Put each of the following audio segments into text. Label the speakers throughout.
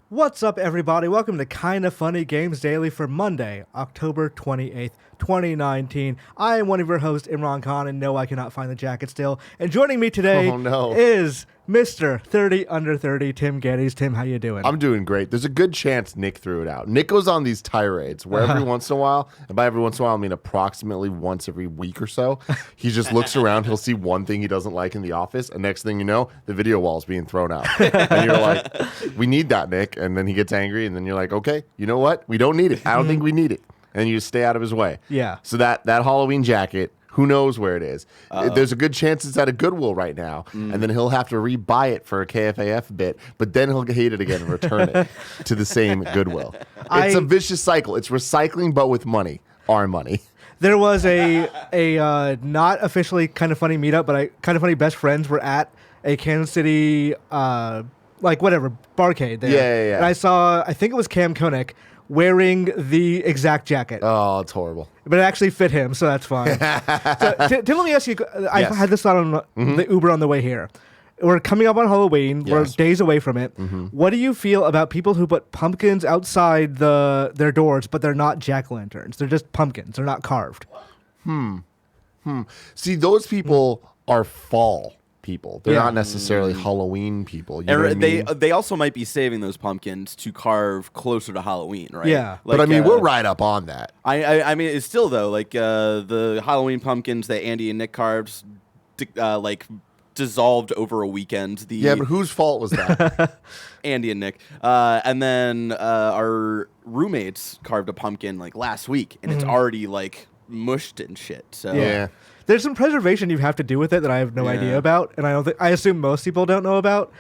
Speaker 1: What's up, everybody? Welcome to Kinda Funny Games Daily for Monday, October 28th, 2019. I am one of your hosts, Imran Khan, and no, I cannot find the jacket still. And joining me today is Mr. 30 Under 30, Tim Geddes. Tim, how you doing?
Speaker 2: I'm doing great. There's a good chance Nick threw it out. Nick goes on these tirades where every once in a while, and by every once in a while, I mean approximately once every week or so, he just looks around, he'll see one thing he doesn't like in the office, and next thing you know, the video wall's being thrown out. And you're like, we need that, Nick. And then he gets angry, and then you're like, okay, you know what? We don't need it. I don't think we need it. And you just stay out of his way.
Speaker 1: Yeah.
Speaker 2: So that Halloween jacket, who knows where it is? There's a good chance it's at a Goodwill right now, and then he'll have to rebuy it for a KFAF bit, but then he'll hate it again and return it to the same Goodwill. It's a vicious cycle. It's recycling, but with money, our money.
Speaker 1: There was a not officially Kinda Funny meetup, but Kinda Funny best friends were at a Kansas City, barcade there.
Speaker 2: Yeah.
Speaker 1: And I think it was Cam Koenig, wearing the exact jacket.
Speaker 2: Oh, it's horrible.
Speaker 1: But it actually fit him, so that's fine. Tim, let me ask you, I had this thought on the Uber on the way here. We're coming up on Halloween. Yes. We're days away from it. What do you feel about people who put pumpkins outside their doors, but they're not jack-o'-lanterns? They're just pumpkins. They're not carved.
Speaker 2: See, those people are fall people. They're not necessarily Halloween people. You know what I mean?
Speaker 3: They also might be saving those pumpkins to carve closer to Halloween, right?
Speaker 1: Yeah.
Speaker 2: But I mean, we're right up on that.
Speaker 3: I mean, it's still though like the Halloween pumpkins that Andy and Nick carved, dissolved over a weekend.
Speaker 2: But whose fault was that?
Speaker 3: Andy and Nick. And then our roommates carved a pumpkin like last week, and it's already like mushed and shit. So
Speaker 2: Yeah.
Speaker 1: There's some preservation you have to do with it that I have no idea about, and I assume most people don't know about.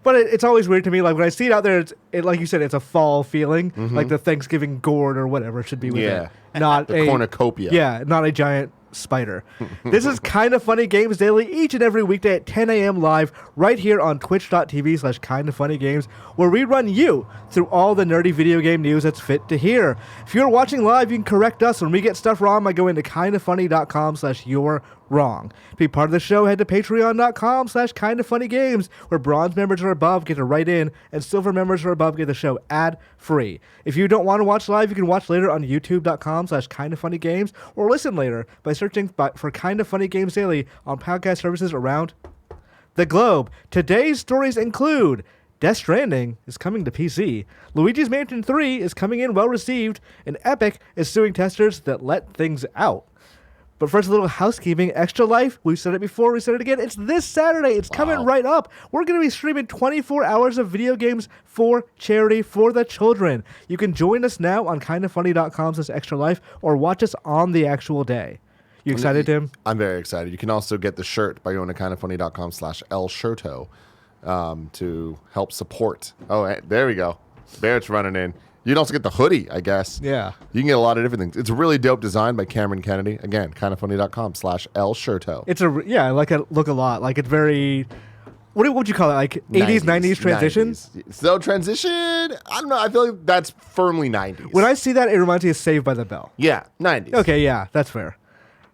Speaker 1: But it's always weird to me. Like when I see it out there, it like you said, it's a fall feeling, like the Thanksgiving gourd or whatever should be with it, not
Speaker 2: the cornucopia.
Speaker 1: Yeah, not a giant spider. This is Kinda Funny Games Daily, each and every weekday at 10 a.m. live, right here on twitch.tv/kindafunnygames, where we run you through all the nerdy video game news that's fit to hear. If you're watching live, you can correct us when we get stuff wrong by going to kindafunny.com/you're wrong. To be part of the show, head to patreon.com/kindafunnygames, where bronze members or above get to write in, and silver members or above get the show ad-free. If you don't want to watch live, you can watch later on youtube.com/kindafunnygames, or listen later by searching for Kinda Funny Games Daily on podcast services around the globe. Today's stories include Death Stranding is coming to PC, Luigi's Mansion 3 is coming in well received, and Epic is suing testers that let things out. But first, a little housekeeping. Extra Life, we've said it before, we said it again. It's this Saturday. It's coming right up. We're going to be streaming 24 hours of video games for charity for the children. You can join us now on kindafunny.com/extra life or watch us on the actual day. You excited, Tim?
Speaker 2: I'm very excited. You can also get the shirt by going to kindafunny.com/elshirto to help support. Oh, there we go. Barrett's running in. You can also get the hoodie, I guess.
Speaker 1: Yeah.
Speaker 2: You can get a lot of different things. It's a really dope design by Cameron Kennedy. Again, kindafunny.com/elshirto.
Speaker 1: I like it look a lot. Like it's very, what would you call it? Like 80s, 90s transition?
Speaker 2: 90s. So transition, I don't know. I feel like that's firmly 90s.
Speaker 1: When I see that, it reminds me of Saved by the Bell.
Speaker 2: Yeah, 90s.
Speaker 1: Okay, yeah, that's fair.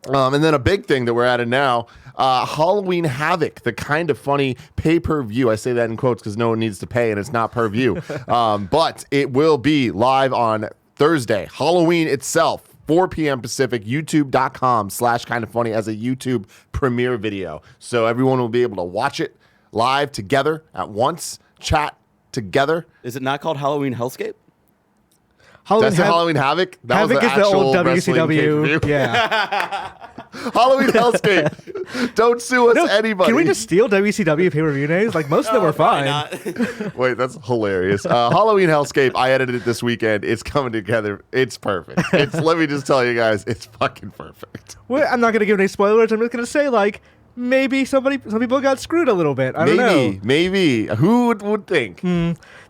Speaker 2: And then a big thing that we're at it now, Halloween Havoc, the Kinda Funny pay-per-view. I say that in quotes because no one needs to pay and it's not per view. But it will be live on Thursday, Halloween itself, 4 p.m. Pacific, youtube.com/kindafunny as a YouTube premiere video. So everyone will be able to watch it live together at once, chat together.
Speaker 3: Is it not called Halloween Hellscape?
Speaker 2: Halloween Havoc? That
Speaker 1: Havoc
Speaker 2: was
Speaker 1: is the old WCW.
Speaker 2: pay-per-view.
Speaker 1: Yeah.
Speaker 2: Halloween Hellscape. Don't sue us, anybody.
Speaker 1: Can we just steal WCW pay-per-view names? Like, most of them are fine.
Speaker 2: Wait, that's hilarious. Halloween Hellscape, I edited it this weekend. It's coming together. It's perfect. Let me just tell you guys, it's fucking perfect.
Speaker 1: Well, I'm not going to give any spoilers. I'm just going to say, like, maybe some people got screwed a little bit. I don't know.
Speaker 2: Maybe. Who would think?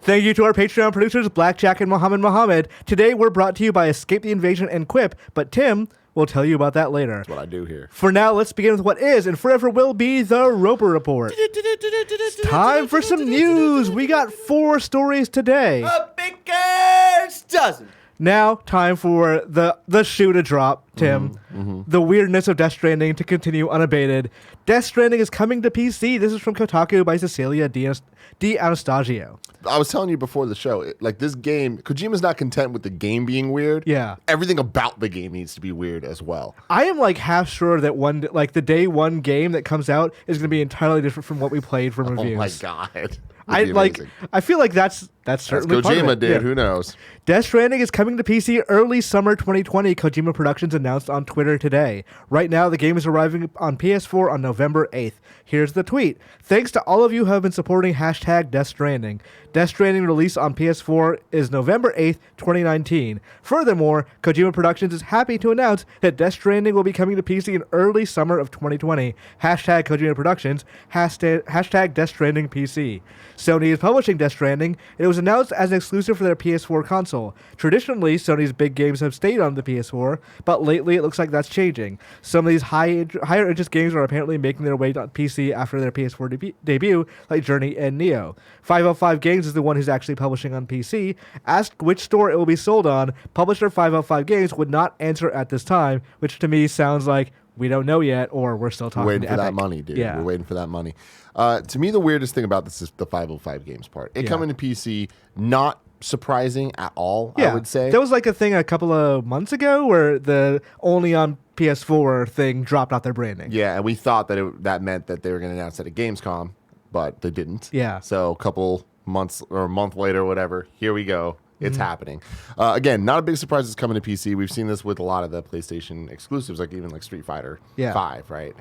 Speaker 1: Thank you to our Patreon producers, Blackjack and Mohammed. Today, we're brought to you by Escape the Invasion and Quip, but Tim will tell you about that later.
Speaker 2: That's what I do here.
Speaker 1: For now, let's begin with what is and forever will be the Roper Report. It's time for some news. We got 4 stories today.
Speaker 3: A baker's dozen.
Speaker 1: Now, time for the shoe to drop. Tim, the weirdness of Death Stranding to continue unabated. Death Stranding is coming to PC. This is from Kotaku by Cecilia Di Anastasio.
Speaker 2: I was telling you before the show, like this game, Kojima's not content with the game being weird.
Speaker 1: Yeah.
Speaker 2: Everything about the game needs to be weird as well.
Speaker 1: I am like half sure that the day one game that comes out is going to be entirely different from what we played from reviews.
Speaker 2: Oh my god.
Speaker 1: I feel like that's certainly
Speaker 2: That's
Speaker 1: part of
Speaker 2: Kojima,
Speaker 1: it.
Speaker 2: dude.
Speaker 1: Yeah.
Speaker 2: Who knows?
Speaker 1: Death Stranding is coming to PC early summer 2020, Kojima Productions announced on Twitter today. Right now, the game is arriving on PS4 on November 8th. Here's the tweet. Thanks to all of you who have been supporting hashtag Death Stranding. Death Stranding release on PS4 is November 8th, 2019. Furthermore, Kojima Productions is happy to announce that Death Stranding will be coming to PC in early summer of 2020. Hashtag Kojima Productions, hashtag Death Stranding PC. Sony is publishing Death Stranding. It was announced as an exclusive for their PS4 console. Traditionally, Sony's big games have stayed on the PS4, but lately it looks like that's changing. Some of these higher interest games are apparently making their way to PC after their PS4 debut, like Journey and Neo. 505 Games is the one who's actually publishing on PC. Asked which store it will be sold on, publisher 505 Games would not answer at this time, which to me sounds like we don't know yet, or we're still talking
Speaker 2: Waiting
Speaker 1: to
Speaker 2: for
Speaker 1: Epic.
Speaker 2: that money, dude.
Speaker 1: Yeah.
Speaker 2: We're waiting for that money. To me, the weirdest thing about this is the 505 Games part. It coming to PC, not surprising at all,
Speaker 1: Yeah.
Speaker 2: I would say.
Speaker 1: There was like a thing a couple of months ago where the only on PS4 thing dropped out their branding.
Speaker 2: Yeah, and we thought that that meant that they were going to announce it at Gamescom, but they didn't.
Speaker 1: Yeah.
Speaker 2: So a couple months or a month later, whatever, here we go.
Speaker 1: Mm-hmm.
Speaker 2: It's happening. Again, not a big surprise it's coming to PC. We've seen this with a lot of the PlayStation exclusives, like even like Street Fighter 5, right?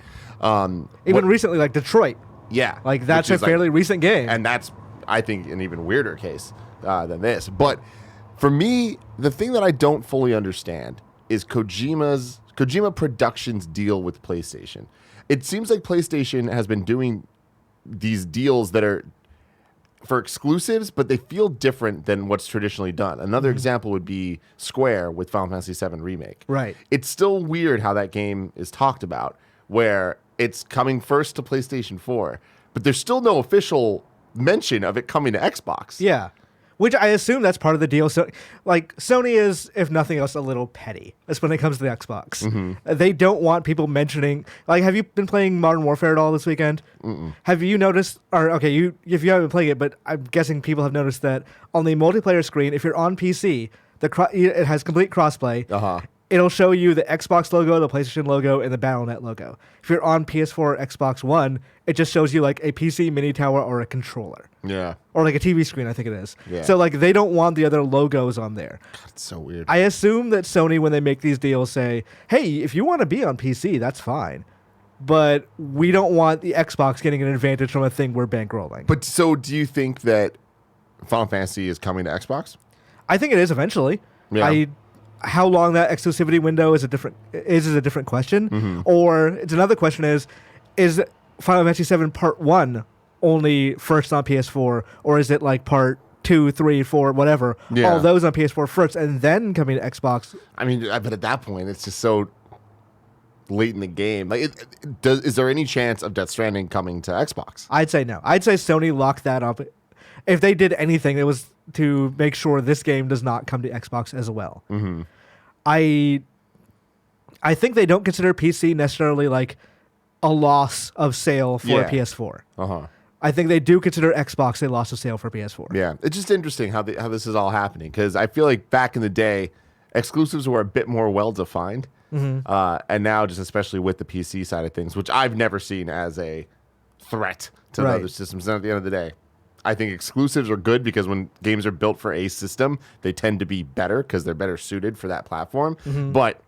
Speaker 1: Even recently, like Detroit.
Speaker 2: Yeah.
Speaker 1: Like that's a
Speaker 2: which is,
Speaker 1: fairly recent game.
Speaker 2: And that's, I think, an even weirder case than this. But for me, the thing that I don't fully understand is Kojima Productions' deal with PlayStation. It seems like PlayStation has been doing these deals that are for exclusives, but they feel different than what's traditionally done. Another example would be Square with Final Fantasy VII Remake.
Speaker 1: Right.
Speaker 2: It's still weird how that game is talked about, where it's coming first to PlayStation 4, but there's still no official mention of it coming to Xbox.
Speaker 1: Yeah. Which I assume that's part of the deal. So, like, Sony is, if nothing else, a little petty. That's when it comes to the Xbox. They don't want people mentioning. Like, have you been playing Modern Warfare at all this weekend? Have you noticed? Or okay, if you haven't been playing it, but I'm guessing people have noticed that on the multiplayer screen, if you're on PC, it has complete crossplay. It'll show you the Xbox logo, the PlayStation logo, and the Battle.net logo. If you're on PS4 or Xbox One, it just shows you like a PC mini tower or a controller.
Speaker 2: Yeah.
Speaker 1: Or like a TV screen, I think it is.
Speaker 2: Yeah.
Speaker 1: So like they don't want the other logos on there.
Speaker 2: It's so weird.
Speaker 1: I assume that Sony, when they make these deals, say, hey, if you want to be on PC, that's fine. But we don't want the Xbox getting an advantage from a thing we're bankrolling.
Speaker 2: But so do you think that Final Fantasy is coming to Xbox?
Speaker 1: I think it is eventually.
Speaker 2: Yeah.
Speaker 1: How long that exclusivity window is a different question. Or it's another question is Final Fantasy VII Part 1 only first on PS4, or is it like Part 2, 3, 4, whatever, all those on PS4 first and then coming to Xbox?
Speaker 2: I mean, but at that point, it's just so late in the game. Like, is there any chance of Death Stranding coming to Xbox?
Speaker 1: I'd say no. I'd say Sony locked that up. If they did anything, it was to make sure this game does not come to Xbox as well. I think they don't consider PC necessarily like a loss of sale for a PS4. I think they do consider Xbox a loss of sale for PS4.
Speaker 2: Yeah, it's just interesting how this is all happening, because I feel like back in the day, exclusives were a bit more well-defined, and now just especially with the PC side of things, which I've never seen as a threat to the other systems. And at the end of the day, I think exclusives are good because when games are built for a system, they tend to be better because they're better suited for that platform. But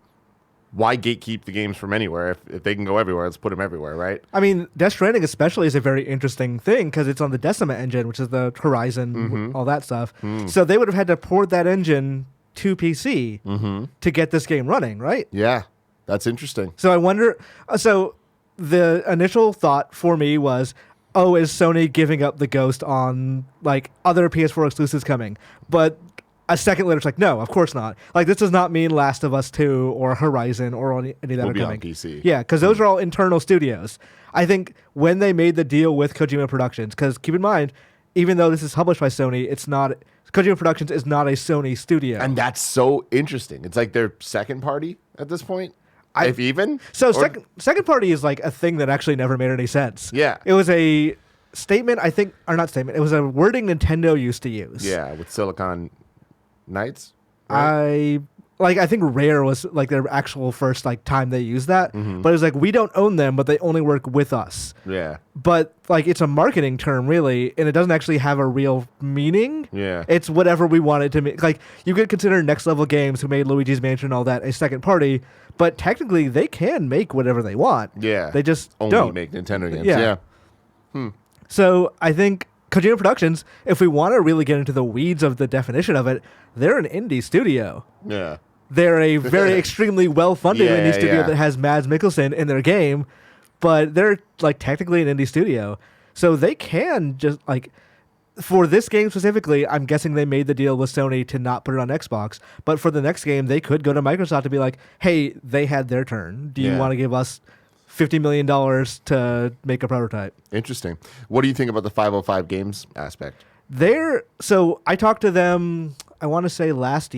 Speaker 2: why gatekeep the games from anywhere? If they can go everywhere, let's put them everywhere, right?
Speaker 1: I mean, Death Stranding especially is a very interesting thing because it's on the Decima engine, which is the Horizon, all that stuff. So they would have had to port that engine to PC to get this game running, right?
Speaker 2: Yeah, that's interesting.
Speaker 1: So I wonder. So the initial thought for me was, oh, is Sony giving up the ghost on like other PS4 exclusives coming? But a second later, it's like, no, of course not. Like, this does not mean Last of Us 2 or Horizon or any that
Speaker 2: Will
Speaker 1: are
Speaker 2: be
Speaker 1: coming.
Speaker 2: on PC.
Speaker 1: Yeah, because those are all internal studios. I think when they made the deal with Kojima Productions, because keep in mind, even though this is published by Sony, it's not Kojima Productions is not a Sony studio.
Speaker 2: And that's so interesting. It's like their second party at this point, if even.
Speaker 1: So second party is like a thing that actually never made any sense.
Speaker 2: Yeah.
Speaker 1: It was a statement, I think, or not statement. It was a wording Nintendo used to use.
Speaker 2: Yeah, with Silicon Knights.
Speaker 1: I think Rare was like their actual first like time they used that.
Speaker 2: Mm-hmm.
Speaker 1: But it was like, we don't own them, but they only work with us.
Speaker 2: Yeah.
Speaker 1: But like it's a marketing term really, and it doesn't actually have a real meaning.
Speaker 2: Yeah.
Speaker 1: It's whatever we want it to make. Like you could consider Next Level Games, who made Luigi's Mansion and all that, a second party, but technically they can make whatever they want.
Speaker 2: Yeah.
Speaker 1: They just
Speaker 2: only
Speaker 1: don't
Speaker 2: make Nintendo games.
Speaker 1: Yeah.
Speaker 2: Yeah.
Speaker 1: So I think Kojima Productions, if we want to really get into the weeds of the definition of it, they're an indie studio.
Speaker 2: Yeah.
Speaker 1: They're a very extremely well-funded
Speaker 2: Yeah,
Speaker 1: indie studio
Speaker 2: yeah.
Speaker 1: that has Mads Mikkelsen in their game, but they're like technically an indie studio. So they can just like, for this game specifically, I'm guessing they made the deal with Sony to not put it on Xbox, but for the next game, they could go to Microsoft to be like, hey, they had their turn. Do you
Speaker 2: Yeah.
Speaker 1: want to give us $50 million to make a prototype?
Speaker 2: Interesting. What do you think about the 505 games aspect?
Speaker 1: So I talked to them, I want to say last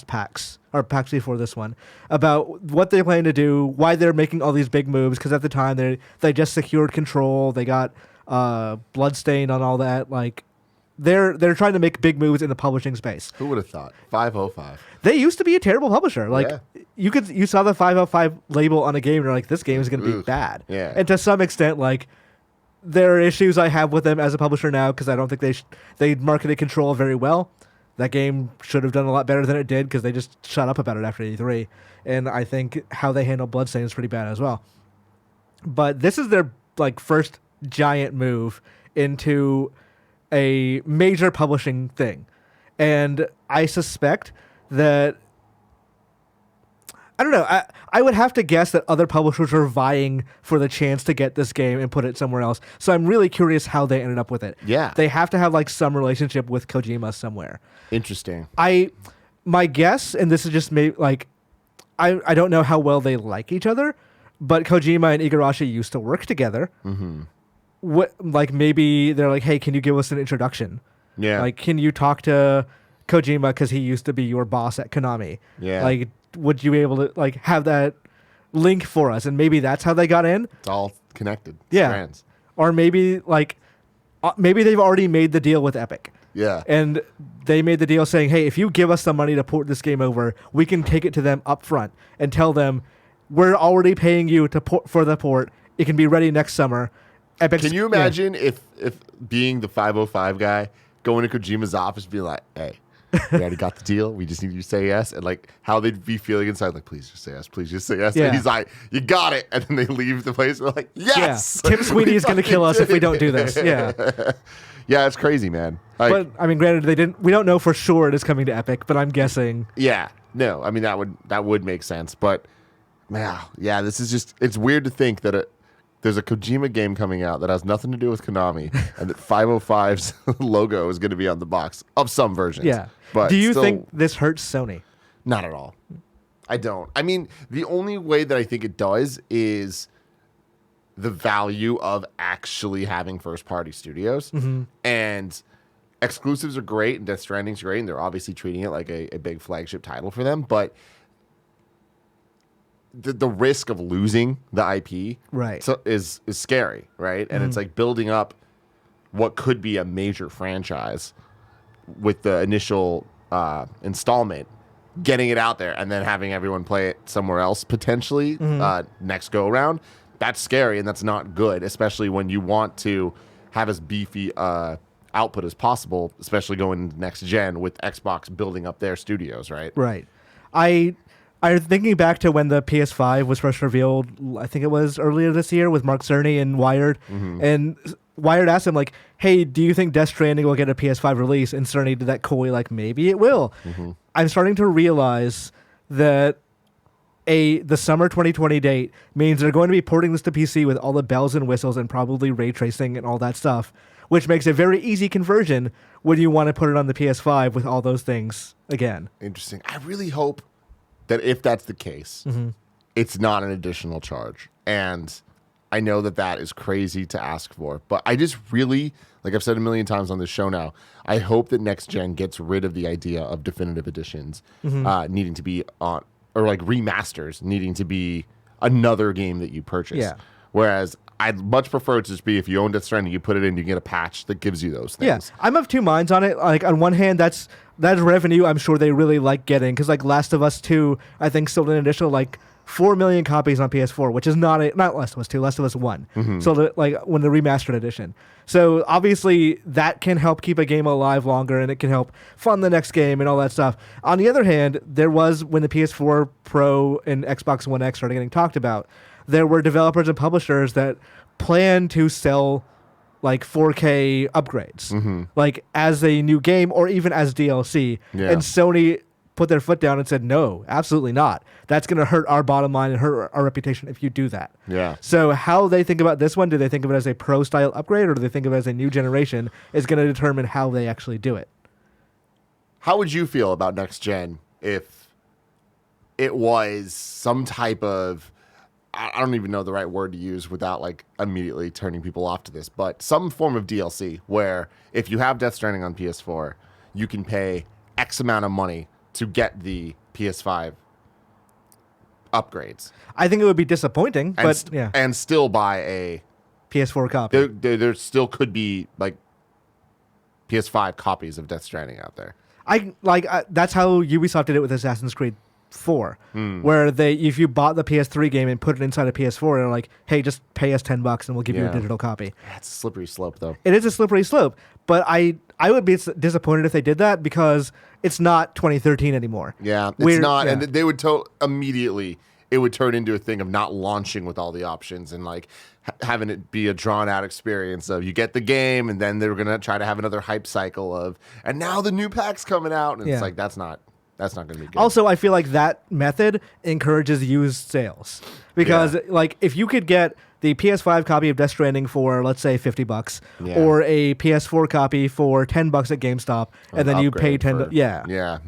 Speaker 1: PAX, or PAX before this one, about what they plan to do, why they're making all these big moves, because at the time they just secured Control, they got Bloodstain on all that. Like they're trying to make big moves in the publishing space.
Speaker 2: Who would have thought? 505.
Speaker 1: They used to be a terrible publisher. Like
Speaker 2: Yeah.
Speaker 1: you saw the 505 label on a game, and you're like, this game is going to be
Speaker 2: Oof.
Speaker 1: bad.
Speaker 2: Yeah.
Speaker 1: And to some extent, like, there are issues I have with them as a publisher now because I don't think they marketed Control very well. That game should have done a lot better than it did because they just shut up about it after E3. And I think how they handle Bloodstain is pretty bad as well. But this is their like first giant move into a major publishing thing. And I suspect that, I don't know, I would have to guess that other publishers are vying for the chance to get this game and put it somewhere else. So I'm really curious how they ended up with it.
Speaker 2: Yeah.
Speaker 1: They have to have like some relationship with Kojima somewhere.
Speaker 2: Interesting.
Speaker 1: My guess, and this is just maybe like, I don't know how well they like each other, but Kojima and Igarashi used to work together.
Speaker 2: Mm-hmm.
Speaker 1: Like maybe they're like, hey, can you give us an introduction?
Speaker 2: Yeah.
Speaker 1: Like, can you talk to Kojima because he used to be your boss at Konami?
Speaker 2: Yeah.
Speaker 1: Like, would you be able to like have that link for us? And maybe that's how they got in.
Speaker 2: It's all connected.
Speaker 1: Yeah.
Speaker 2: Strands.
Speaker 1: Or maybe like, maybe they've already made the deal with Epic.
Speaker 2: Yeah.
Speaker 1: And they made the deal saying, hey, if you give us the money to port this game over, we can take it to them up front and tell them, we're already paying you to for the port. It can be ready next summer. Epic's,
Speaker 2: Can you imagine if being the 505 guy, going to Kojima's office being like, hey, we already got the deal. We just need you to say yes. And like how they'd be feeling inside, like, please just say yes. Please just say yes.
Speaker 1: Yeah.
Speaker 2: And he's like, you got it. And then they leave the place. And they're like, yes.
Speaker 1: Yeah. Tim Sweeney is going to kill us if we don't do
Speaker 2: did
Speaker 1: this.
Speaker 2: it.
Speaker 1: Yeah.
Speaker 2: Yeah, it's crazy, man. Like,
Speaker 1: But I mean, granted, we don't know for sure it is coming to Epic, but I'm guessing.
Speaker 2: yeah, no, I mean that would make sense. But man, yeah, this is just, it's weird to think that there's a Kojima game coming out that has nothing to do with Konami, and that 505's logo is going to be on the box of some versions.
Speaker 1: Yeah.
Speaker 2: But
Speaker 1: do you
Speaker 2: still,
Speaker 1: think this hurts Sony?
Speaker 2: Not at all. I don't. I mean, the only way that I think it does is the value of actually having first-party studios.
Speaker 1: Mm-hmm.
Speaker 2: And exclusives are great, and Death Stranding's great, and they're obviously treating it like a big flagship title for them. But the risk of losing the IP
Speaker 1: Right.
Speaker 2: is scary, right? And it's like building up what could be a major franchise with the initial installment, getting it out there, and then having everyone play it somewhere else potentially next go around. That's scary, and that's not good, especially when you want to have as beefy output as possible, especially going next gen with Xbox building up their studios, right?
Speaker 1: Right. I'm thinking back to when the PS5 was first revealed, I think it was earlier this year with Mark Cerny and Wired. And Wired asked him, like, hey, do you think Death Stranding will get a PS5 release? And Cerny did that coy, like, maybe it will. I'm starting to realize that the summer 2020 date means they're going to be porting this to PC with all the bells and whistles and probably ray tracing and all that stuff, which makes a very easy conversion when you want to put it on the PS5 with all those things again.
Speaker 2: Interesting. I really hope that if that's the case, it's not an additional charge. And I know that is crazy to ask for, but I just really, like I've said a million times on this show now, I hope that next gen gets rid of the idea of definitive editions needing to be on, or like remasters needing to be another game that you purchase.
Speaker 1: Yeah.
Speaker 2: Whereas I'd much prefer it to just be, if you own Death Stranding, you put it in, you get a patch that gives you those things.
Speaker 1: Yeah, I'm of two minds on it. Like, on one hand, that's revenue I'm sure they really like getting, because like Last of Us 2, I think sold an additional like 4 million copies on PS4, which is not Last of Us 2, Last of Us 1. So like when the remastered edition. So obviously that can help keep a game alive longer, and it can help fund the next game and all that stuff. On the other hand, there was, when the PS4 Pro and Xbox One X started getting talked about, there were developers and publishers that plan to sell like 4K upgrades, like as a new game or even as DLC.
Speaker 2: Yeah.
Speaker 1: And Sony put their foot down and said, no, absolutely not. That's going to hurt our bottom line and hurt our reputation if you do that.
Speaker 2: Yeah.
Speaker 1: So how they think about this one, do they think of it as a pro style upgrade, or do they think of it as a new generation, is going to determine how they actually do it.
Speaker 2: How would you feel about next gen if it was some type of, I don't even know the right word to use without like immediately turning people off to this, but some form of DLC where if you have Death Stranding on PS4, you can pay X amount of money to get the PS5 upgrades.
Speaker 1: I think it would be disappointing, but yeah,
Speaker 2: and still buy a
Speaker 1: PS4 copy.
Speaker 2: There still could be like PS5 copies of Death Stranding out there.
Speaker 1: That's how Ubisoft did it with Assassin's Creed 4, where if you bought the PS3 game and put it inside a PS4, they're like, hey, just pay us $10 and we'll give you a digital copy.
Speaker 2: That's a slippery slope, though.
Speaker 1: It is a slippery slope, but I would be disappointed if they did that, because it's not 2013 anymore.
Speaker 2: Yeah, it's not, and they would immediately, it would turn into a thing of not launching with all the options and like having it be a drawn out experience of you get the game and then they're gonna try to have another hype cycle of, and now the new pack's coming out, and it's like that's not going to be good.
Speaker 1: Also, I feel like that method encourages used sales, because like if you could get the PS5 copy of Death Stranding for, let's say, $50, or a PS4 copy for $10 at GameStop, and then you pay $10.
Speaker 2: Yeah.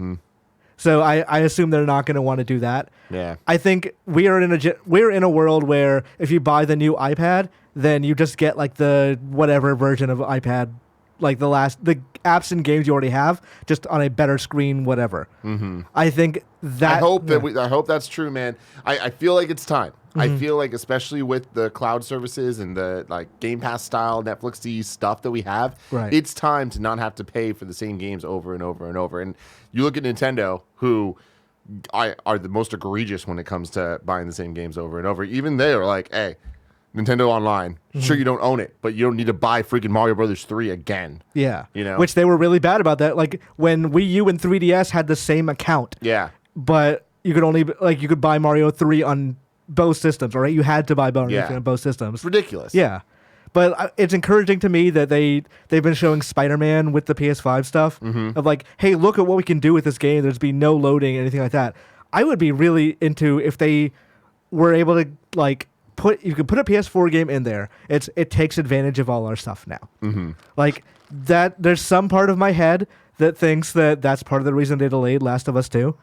Speaker 1: So I assume they're not going to want to do that.
Speaker 2: Yeah.
Speaker 1: I think we're in a world where if you buy the new iPad, then you just get like the whatever version of iPad, like the apps and games you already have, just on a better screen, whatever. I think that.
Speaker 2: I hope that's true, man. I feel like it's time. I feel like, especially with the cloud services and the like Game Pass style Netflix stuff that we have, it's time to not have to pay for the same games over and over and over. And you look at Nintendo, who are the most egregious when it comes to buying the same games over and over. Even they are like, hey, Nintendo Online, sure, you don't own it, but you don't need to buy freaking Mario Brothers 3 again.
Speaker 1: Yeah.
Speaker 2: You know?
Speaker 1: Which they were really bad about that. Like when Wii U and 3DS had the same account.
Speaker 2: Yeah.
Speaker 1: But you could only, like, you could buy Mario 3 on both systems, or you had to buy Mario 3 on both systems.
Speaker 2: It's ridiculous.
Speaker 1: Yeah. But it's encouraging to me that they've been showing Spider-Man with the PS5 stuff of like, hey, look at what we can do with this game. There's be no loading, anything like that. I would be really into if they were able to like you can put a PS4 game in there. It takes advantage of all our stuff now. Like that. There's some part of my head that thinks that that's part of the reason they delayed Last of Us 2.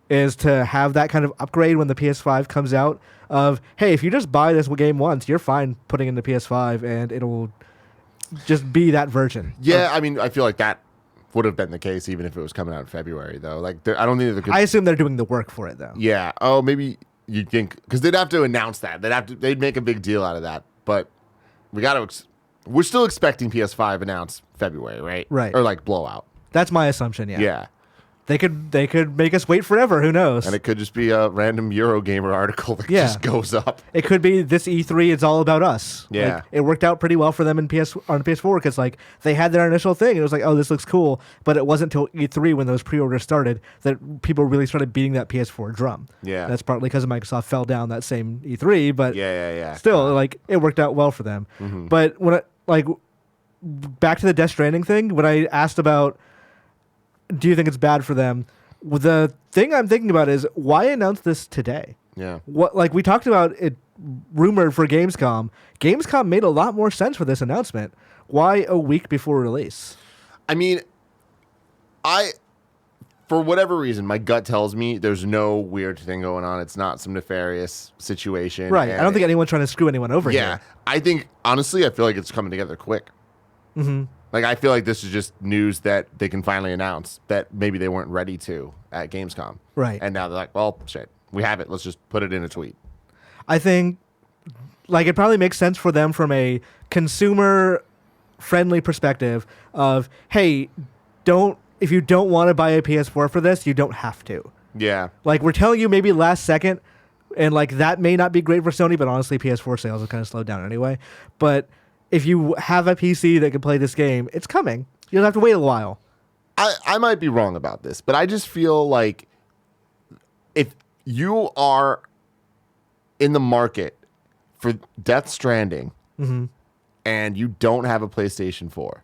Speaker 1: Is to have that kind of upgrade when the PS5 comes out of, hey, if you just buy this game once, you're fine putting in the PS5 and it'll just be that version.
Speaker 2: Yeah, I mean, I feel like that would have been the case even if it was coming out in February, though. Like, I don't think
Speaker 1: I assume they're doing the work for it, though.
Speaker 2: Yeah. Oh, maybe you think, because they'd have to announce that. They'd make a big deal out of that. But we're still expecting PS5 announced February, right?
Speaker 1: Right.
Speaker 2: Or like blowout.
Speaker 1: That's my assumption, yeah.
Speaker 2: Yeah.
Speaker 1: They could make us wait forever. Who knows?
Speaker 2: And it could just be a random Eurogamer article that just goes up.
Speaker 1: It could be this E3 is all about us.
Speaker 2: Yeah.
Speaker 1: Like, it worked out pretty well for them on PS4 because like they had their initial thing. It was like, oh, this looks cool. But it wasn't until E3 when those pre-orders started that people really started beating that PS4 drum.
Speaker 2: Yeah.
Speaker 1: That's partly because Microsoft fell down that same E3. But still, like it worked out well for them. But when back to the Death Stranding thing, when I asked about, do you think it's bad for them? The thing I'm thinking about is why announce this today?
Speaker 2: Yeah.
Speaker 1: What, like we talked about it rumored for Gamescom. Gamescom made a lot more sense for this announcement. Why a week before release?
Speaker 2: I mean, for whatever reason, my gut tells me there's no weird thing going on. It's not some nefarious situation.
Speaker 1: Right. I don't think anyone's trying to screw anyone over
Speaker 2: Yeah.
Speaker 1: here.
Speaker 2: I think, honestly, I feel like it's coming together quick.
Speaker 1: Mm-hmm.
Speaker 2: Like, I feel like this is just news that they can finally announce that maybe they weren't ready to at Gamescom.
Speaker 1: Right.
Speaker 2: And now they're like, well, shit, we have it. Let's just put it in a tweet.
Speaker 1: I think, like, it probably makes sense for them from a consumer-friendly perspective of, hey, if you don't want to buy a PS4 for this, you don't have to.
Speaker 2: Yeah.
Speaker 1: Like, we're telling you maybe last second, and, like, that may not be great for Sony, but honestly, PS4 sales have kind of slowed down anyway. But if you have a PC that can play this game, it's coming. You'll have to wait a while.
Speaker 2: I might be wrong about this, but I just feel like if you are in the market for Death Stranding and you don't have a PlayStation 4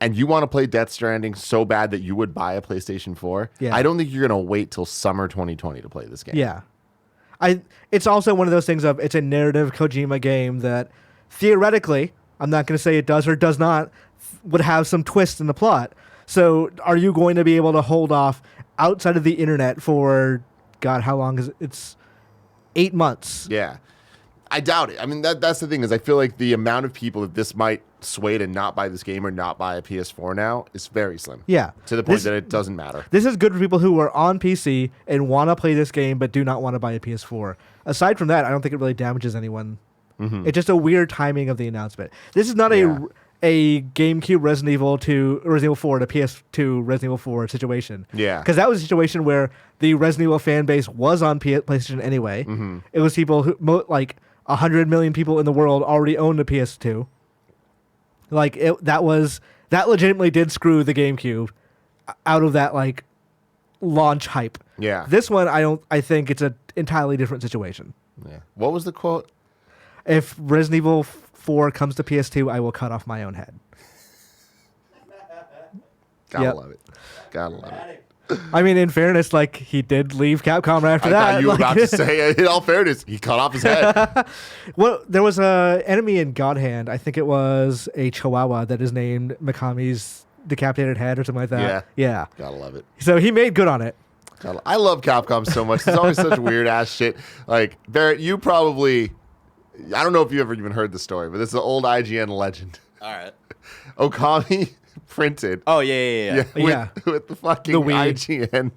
Speaker 2: and you want to play Death Stranding so bad that you would buy a PlayStation 4, I don't think you're going to wait till summer 2020 to play this game.
Speaker 1: Yeah. It's also one of those things of it's a narrative Kojima game that theoretically, I'm not going to say it does or does not, would have some twists in the plot. So are you going to be able to hold off outside of the internet for, God, how long is it? It's 8 months.
Speaker 2: Yeah. I doubt it. I mean, that's the thing is I feel like the amount of people that this might sway to not buy this game or not buy a PS4 now is very slim.
Speaker 1: Yeah.
Speaker 2: To the point that it doesn't matter.
Speaker 1: This is good for people who are on PC and want to play this game but do not want to buy a PS4. Aside from that, I don't think it really damages anyone. Mm-hmm. It's just a weird timing of the announcement. This is not a GameCube Resident Evil 4 to PS2 Resident Evil 4 situation.
Speaker 2: Yeah.
Speaker 1: Because that was a situation where the Resident Evil fan base was on PlayStation anyway.
Speaker 2: Mm-hmm. It
Speaker 1: was people who, like 100 million people in the world already owned a PS2. Like, that legitimately did screw the GameCube out of that, like, launch hype.
Speaker 2: Yeah.
Speaker 1: This one, I think it's an entirely different situation.
Speaker 2: Yeah. What was the quote?
Speaker 1: If Resident Evil 4 comes to PS2, I will cut off my own head.
Speaker 2: Gotta love it. Gotta love it.
Speaker 1: I mean, in fairness, like, he did leave Capcom right after that.
Speaker 2: I thought you were about to say, in all fairness, he cut off his head.
Speaker 1: Well, there was a enemy in God Hand. I think it was a Chihuahua that is named Mikami's decapitated head or something like that. Yeah.
Speaker 2: Gotta love it.
Speaker 1: So he made good on it.
Speaker 2: I love Capcom so much. There's always such weird ass shit. Like, Barrett, you probably... I don't know if you ever even heard the story, but this is an old IGN legend.
Speaker 3: All right.
Speaker 2: Okami printed.
Speaker 3: Oh, yeah.
Speaker 2: With the fucking
Speaker 1: The Wii.
Speaker 2: IGN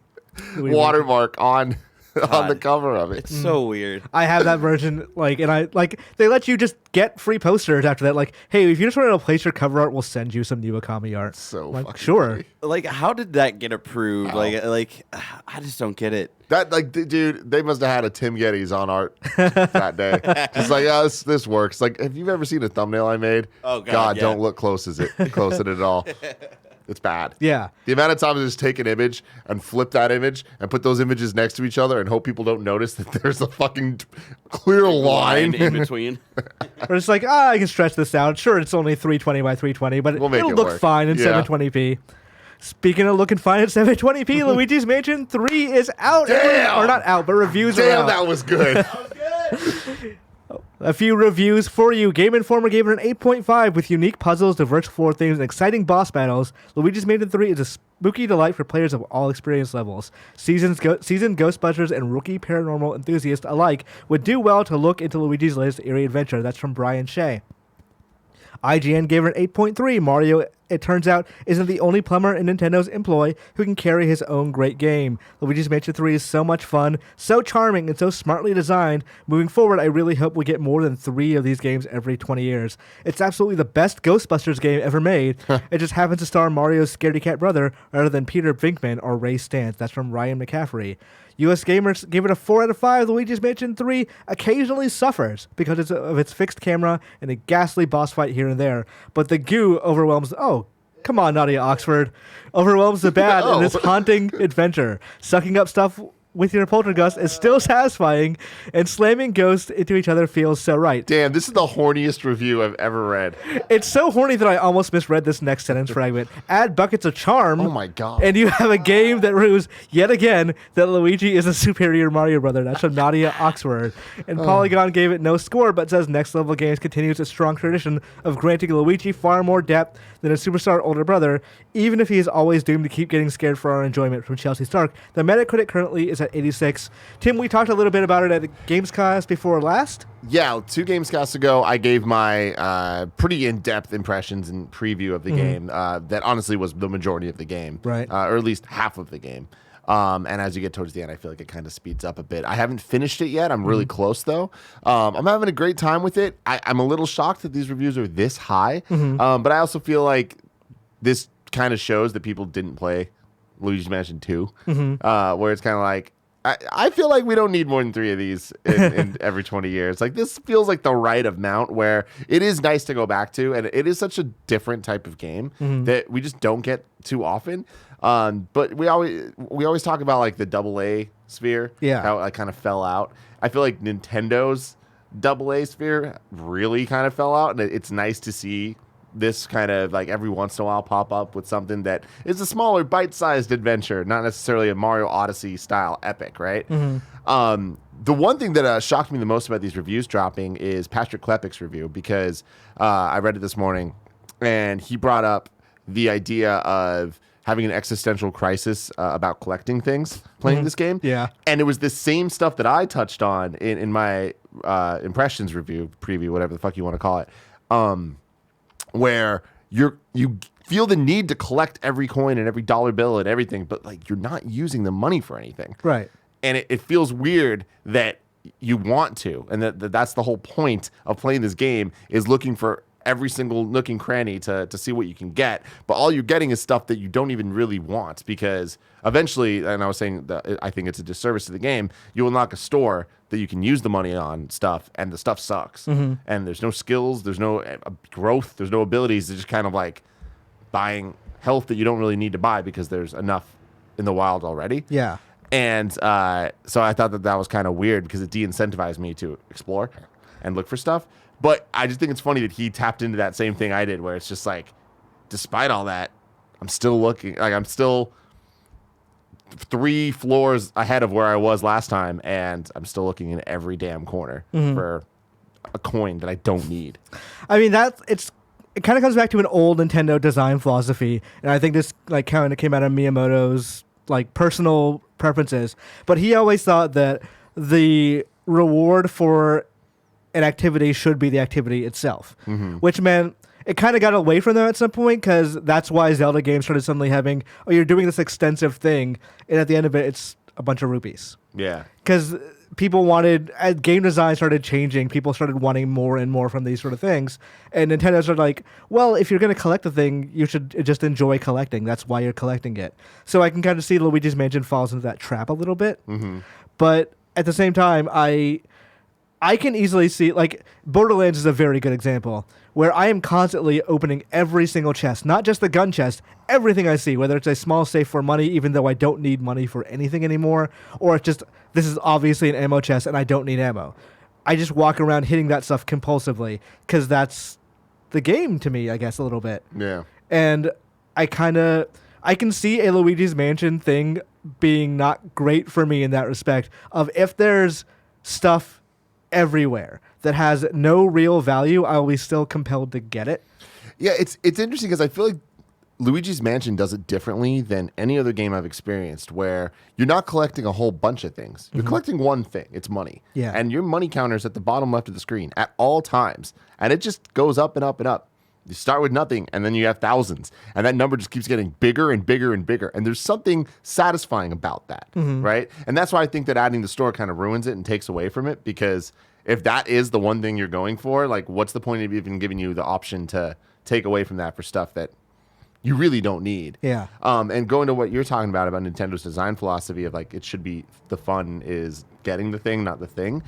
Speaker 1: The Wii
Speaker 2: watermark on the cover of it.
Speaker 3: It's so weird.
Speaker 1: I have that version, like, and they let you just get free posters after that. Like, hey, if you just want to place your cover art, we'll send you some new Okami art.
Speaker 2: So
Speaker 1: like,
Speaker 2: fucking
Speaker 1: sure.
Speaker 2: funny.
Speaker 3: Like, how did that get approved? Like, I just don't get it.
Speaker 2: That, like, dude, they must have had a Tim Geddes on art that day. Just like, yeah, this works. Like, have you ever seen a thumbnail I made?
Speaker 3: Oh, God, yeah.
Speaker 2: Don't look close at it at all. It's bad.
Speaker 1: Yeah.
Speaker 2: The amount of times I just take an image and flip that image and put those images next to each other and hope people don't notice that there's a fucking clear line
Speaker 3: in between.
Speaker 1: Or it's like, I can stretch this out. Sure, it's only 320 by 320, but
Speaker 2: We'll make
Speaker 1: it'll
Speaker 2: it
Speaker 1: look
Speaker 2: work.
Speaker 1: fine in
Speaker 2: Yeah.
Speaker 1: 720p. Speaking of looking fine at 720p, Luigi's Mansion 3 is out.
Speaker 2: Damn!
Speaker 1: Or not out, but reviews are
Speaker 2: Damn,
Speaker 1: out.
Speaker 2: that was good.
Speaker 1: A few reviews for you. Game Informer gave it an 8.5 with unique puzzles, diverse floor themes, and exciting boss battles. Luigi's Mansion 3 is a spooky delight for players of all experience levels. Seasoned Ghostbusters and rookie paranormal enthusiasts alike would do well to look into Luigi's latest eerie adventure. That's from Brian Shea. IGN gave it an 8.3. Mario, it turns out, isn't the only plumber in Nintendo's employ who can carry his own great game. Luigi's Mansion 3 is so much fun, so charming, and so smartly designed. Moving forward, I really hope we get more than 3 of these games every 20 years. It's absolutely the best Ghostbusters game ever made. It just happens to star Mario's scaredy cat brother rather than Peter Venkman or Ray Stantz. That's from Ryan McCaffrey. US Gamers gave it a 4 out of 5. Luigi's Mansion 3 occasionally suffers because of its fixed camera and a ghastly boss fight here and there. But the goo overwhelms... Oh, come on, Nadia Oxford. Overwhelms the bad in this haunting adventure. Sucking up stuff with your poltergust is still satisfying, and slamming ghosts into each other feels so right.
Speaker 2: Damn, this is the horniest review I've ever read.
Speaker 1: It's so horny that I almost misread this next sentence fragment. Add buckets of charm.
Speaker 2: Oh my God.
Speaker 1: And you have a game that proves yet again that Luigi is a superior Mario brother. That's from Nadia Oxford. And Polygon gave it no score, but says Next Level Games continues a strong tradition of granting Luigi far more depth than a superstar older brother, even if he is always doomed to keep getting scared for our enjoyment. From Chelsea Stark. The Metacritic currently is at 86. Tim, we talked a little bit about it at the Gamescast before last.
Speaker 2: Yeah, 2 Gamescasts ago, I gave my pretty in-depth impressions and preview of the game. That honestly was the majority of the game,
Speaker 1: right?
Speaker 2: Or at least half of the game. And as you get towards the end, I feel like it kind of speeds up a bit. I haven't finished it yet. I'm really close, though. I'm having a great time with it. I'm a little shocked that these reviews are this high. But I also feel like this kind of shows that people didn't play Luigi's Mansion 2, where it's kind of like, I feel like we don't need more than 3 of these in every 20 years. Like, this feels like the right amount where it is nice to go back to, and it is such a different type of game that we just don't get too often. But we always talk about like the AA sphere, how it kind of fell out. I feel like Nintendo's AA sphere really kind of fell out, and it's nice to see this kind of like every once in a while pop up with something that is a smaller bite-sized adventure, not necessarily a Mario Odyssey style epic, right? The one thing that shocked me the most about these reviews dropping is Patrick Klepek's review, because I read it this morning, and he brought up the idea of having an existential crisis about collecting things playing this game. Yeah. And it was the same stuff that I touched on in my impressions review, preview, whatever the fuck you want to call it, where you feel the need to collect every coin and every dollar bill and everything, but like you're not using the money for anything.
Speaker 1: Right.
Speaker 2: And it feels weird that you want to, and that's the whole point of playing this game, is looking for every single nook and cranny to see what you can get, but all you're getting is stuff that you don't even really want, because eventually, and I was saying that I think it's a disservice to the game, you unlock a store that you can use the money on stuff, and the stuff sucks. And there's no skills, there's no growth, there's no abilities. It's just kind of like buying health that you don't really need to buy because there's enough in the wild already.
Speaker 1: Yeah.
Speaker 2: And so I thought that was kind of weird because it de-incentivized me to explore and look for stuff. But I just think it's funny that he tapped into that same thing I did, where it's just like, despite all that, I'm still looking. Like, I'm still 3 floors ahead of where I was last time, and I'm still looking in every damn corner for a coin that I don't need.
Speaker 1: I mean, it kind of comes back to an old Nintendo design philosophy, and I think this like kind of came out of Miyamoto's like personal preferences. But he always thought that the reward for an activity should be the activity itself, which meant it kind of got away from them at some point, because that's why Zelda games started suddenly having, oh, you're doing this extensive thing, and at the end of it, it's a bunch of rupees. Yeah. Because people wanted, as game design started changing, people started wanting more and more from these sort of things, and Nintendo started like, well, if you're going to collect the thing, you should just enjoy collecting. That's why you're collecting it. So I can kind of see Luigi's Mansion falls into that trap a little bit, but at the same time, I can easily see, like, Borderlands is a very good example, where I am constantly opening every single chest, not just the gun chest, everything I see, whether it's a small safe for money, even though I don't need money for anything anymore, or it's just, this is obviously an ammo chest and I don't need ammo. I just walk around hitting that stuff compulsively, because that's the game to me, I guess, a little bit. Yeah. And I can see a Luigi's Mansion thing being not great for me in that respect, of if there's stuff everywhere that has no real value, I will be still compelled to get it.
Speaker 2: Yeah, it's interesting because I feel like Luigi's Mansion does it differently than any other game I've experienced, where you're not collecting a whole bunch of things. You're collecting one thing. It's money. Yeah. And your money counter's at the bottom left of the screen at all times. And it just goes up and up and up. You start with nothing, and then you have thousands. And that number just keeps getting bigger and bigger and bigger. And there's something satisfying about that, right? And that's why I think that adding the store kind of ruins it and takes away from it, because if that is the one thing you're going for, like, what's the point of even giving you the option to take away from that for stuff that you really don't need? Yeah. And going to what you're talking about Nintendo's design philosophy of, like, it should be, the fun is getting the thing, not the thing.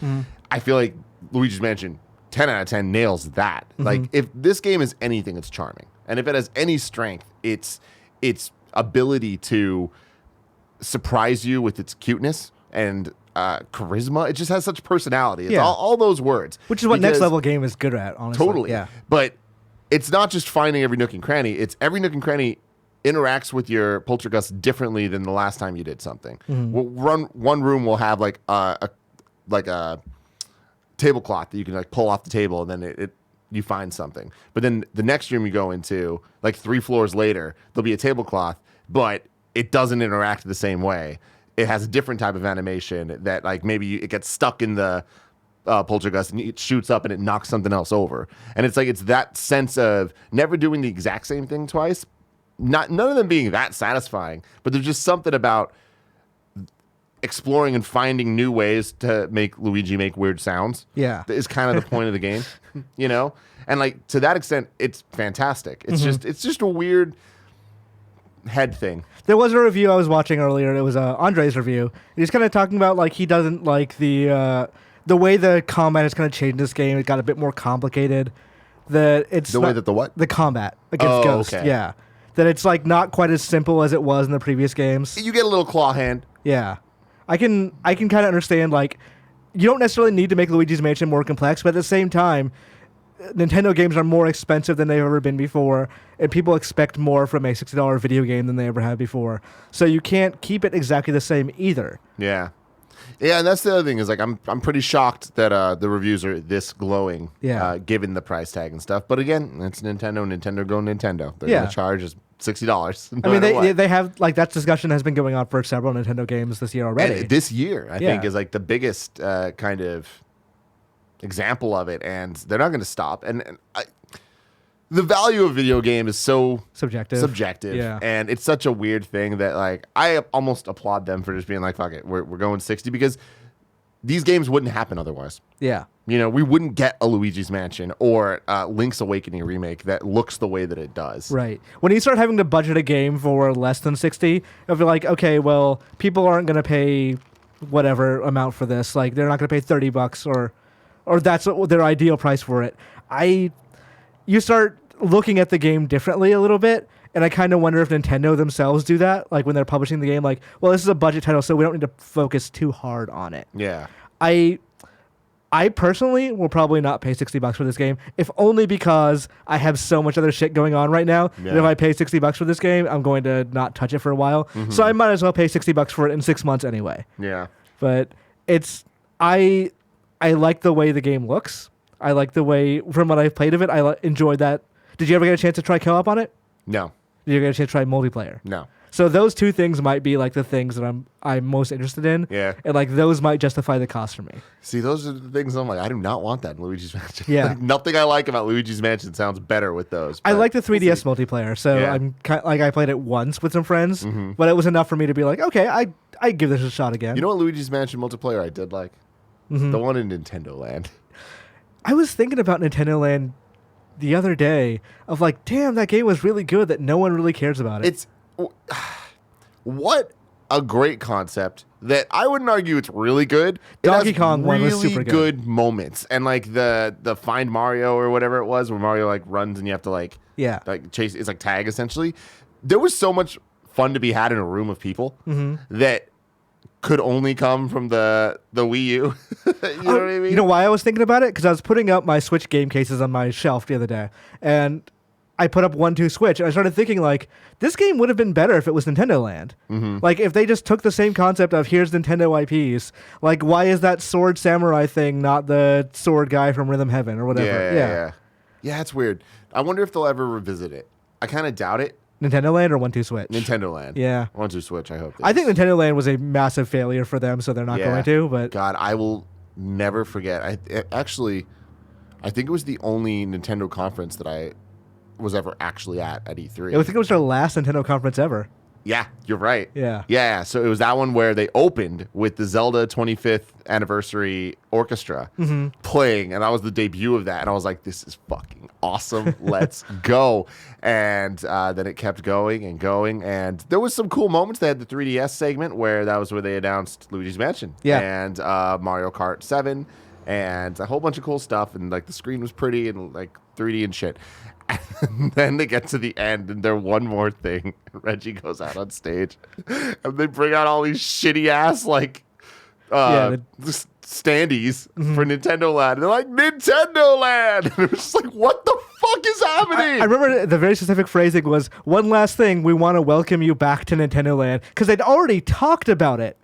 Speaker 2: I feel like Luigi's Mansion 10 out of 10 nails that. Like, if this game is anything, it's charming. And if it has any strength, it's ability to surprise you with its cuteness and charisma. It just has such personality. It's
Speaker 1: Yeah.
Speaker 2: all those words.
Speaker 1: Which is what Next
Speaker 2: Because-
Speaker 1: Level game is good at, honestly.
Speaker 2: Totally.
Speaker 1: Yeah.
Speaker 2: But it's not just finding every nook and cranny. It's every nook and cranny interacts with your poltergust differently than the last time you did something. One room will have like a tablecloth that you can like pull off the table, and then you find something. But then the next room you go into, like 3 floors later, there'll be a tablecloth, but it doesn't interact the same way. It has a different type of animation that like maybe it gets stuck in the poltergust and it shoots up and it knocks something else over. And it's like it's that sense of never doing the exact same thing twice. None of them being that satisfying, but there's just something about exploring and finding new ways to make Luigi make weird sounds.
Speaker 1: Yeah.
Speaker 2: That is kind of the point of the game, you know? And like to that extent, it's fantastic. It's just a weird head thing.
Speaker 1: There was a review I was watching earlier. It was Andre's review. He's kind of talking about like he doesn't like the way the combat has kind of changed in this game. It got a bit more complicated. That it's
Speaker 2: The way that the what?
Speaker 1: the combat against Ghost.
Speaker 2: Okay.
Speaker 1: Yeah, that it's like not quite as simple as it was in the previous games.
Speaker 2: You get a little claw hand.
Speaker 1: Yeah, I can kind of understand like you don't necessarily need to make Luigi's Mansion more complex, but at the same time, Nintendo games are more expensive than they've ever been before, and people expect more from a $60 video game than they ever had before. So you can't keep it exactly the same either.
Speaker 2: Yeah. Yeah, and that's the other thing is like I'm pretty shocked that the reviews are this glowing,
Speaker 1: Yeah.
Speaker 2: given the price tag and stuff. But again, it's Nintendo. Nintendo go Nintendo. They're
Speaker 1: Yeah.
Speaker 2: gonna charge us $60.
Speaker 1: I mean, they have like that discussion has been going on for several Nintendo games this year already.
Speaker 2: And this year, I think,
Speaker 1: Yeah.
Speaker 2: is like the biggest kind of example of it, and they're not going to stop. And the value of video game is so
Speaker 1: Subjective. Yeah.
Speaker 2: and it's such a weird thing that like I almost applaud them for just being like, fuck it, we're going 60 because these games wouldn't happen otherwise.
Speaker 1: Yeah.
Speaker 2: You know, we wouldn't get a Luigi's Mansion or Link's Awakening remake that looks the way that it does.
Speaker 1: Right. When you start having to budget a game for less than 60, you'll be like, okay, well, people aren't going to pay whatever amount for this. Like, they're not going to pay $30 or that's their ideal price for it. You start looking at the game differently a little bit, and I kind of wonder if Nintendo themselves do that, like when they're publishing the game, like, well, this is a budget title, so we don't need to focus too hard on it.
Speaker 2: Yeah.
Speaker 1: I personally will probably not pay $60 for this game, if only because I have so much other shit going on right now.
Speaker 2: Yeah.
Speaker 1: That if I pay $60 for this game, I'm going to not touch it for a while. So I might as well pay $60 for it in 6 months anyway.
Speaker 2: Yeah.
Speaker 1: But I like the way the game looks. I like the way, from what I've played of it, I enjoyed that. Did you ever get a chance to try co-op on it?
Speaker 2: No.
Speaker 1: Did you ever get a chance to try multiplayer?
Speaker 2: No.
Speaker 1: So those two things might be like the things that I'm most interested in.
Speaker 2: Yeah.
Speaker 1: And like those might justify the cost for me.
Speaker 2: See, those are the things I'm like, I do not want that in Luigi's Mansion.
Speaker 1: Yeah.
Speaker 2: Like, nothing I like about Luigi's Mansion sounds better with those.
Speaker 1: I
Speaker 2: but
Speaker 1: like the 3DS
Speaker 2: we'll see.
Speaker 1: multiplayer, so
Speaker 2: Yeah.
Speaker 1: I'm like I played it once with some friends, but it was enough for me to be like, okay, I give this a shot again.
Speaker 2: You know what Luigi's Mansion multiplayer I did like? The one in Nintendo Land.
Speaker 1: I was thinking about Nintendo Land the other day of like, damn, that game was really good that no one really cares about it.
Speaker 2: It's what a great concept that I wouldn't argue it's really good. It
Speaker 1: Donkey
Speaker 2: has
Speaker 1: Kong one was
Speaker 2: really
Speaker 1: super good.
Speaker 2: moments, and like the Find Mario or whatever it was, where Mario like runs and you have to like chase. It's like tag essentially. There was so much fun to be had in a room of people that could only come from the Wii U. You know what I mean?
Speaker 1: You know why I was thinking about it? Because I was putting up my Switch game cases on my shelf the other day, and I put up 1-2 Switch, and I started thinking, like, this game would have been better if it was Nintendo Land. Like, if they just took the same concept of, here's Nintendo IPs, like, why is that Sword Samurai thing not the sword guy from Rhythm Heaven or whatever?
Speaker 2: Yeah, it's weird. I wonder if they'll ever revisit it. I kind of doubt it.
Speaker 1: Nintendo Land or 1-2 Switch?
Speaker 2: Nintendo Land.
Speaker 1: Yeah.
Speaker 2: 1-2 Switch, I hope.
Speaker 1: I think Nintendo Land was a massive failure for them, so they're not going to, but...
Speaker 2: God, I will never forget. I think it was the only Nintendo conference that I was ever actually at E3.
Speaker 1: I think it was their last Nintendo conference ever.
Speaker 2: Yeah, you're right.
Speaker 1: Yeah.
Speaker 2: Yeah, so it was that one where they opened with the Zelda 25th anniversary orchestra playing, and that was the debut of that, and I was like, this is fucking awesome. Let's go. And then it kept going, and there was some cool moments. They had the 3DS segment where that was where they announced Luigi's Mansion and Mario Kart 7 and a whole bunch of cool stuff, and like the screen was pretty and like 3D and shit. And then they get to the end, and they're one more thing. Reggie goes out on stage, and they bring out all these shitty ass like standees for Nintendo Land. They're like, Nintendo Land! And it was just like, what the fuck is happening?
Speaker 1: I remember the very specific phrasing was, one last thing, we want to welcome you back to Nintendo Land. Because they'd already talked about it.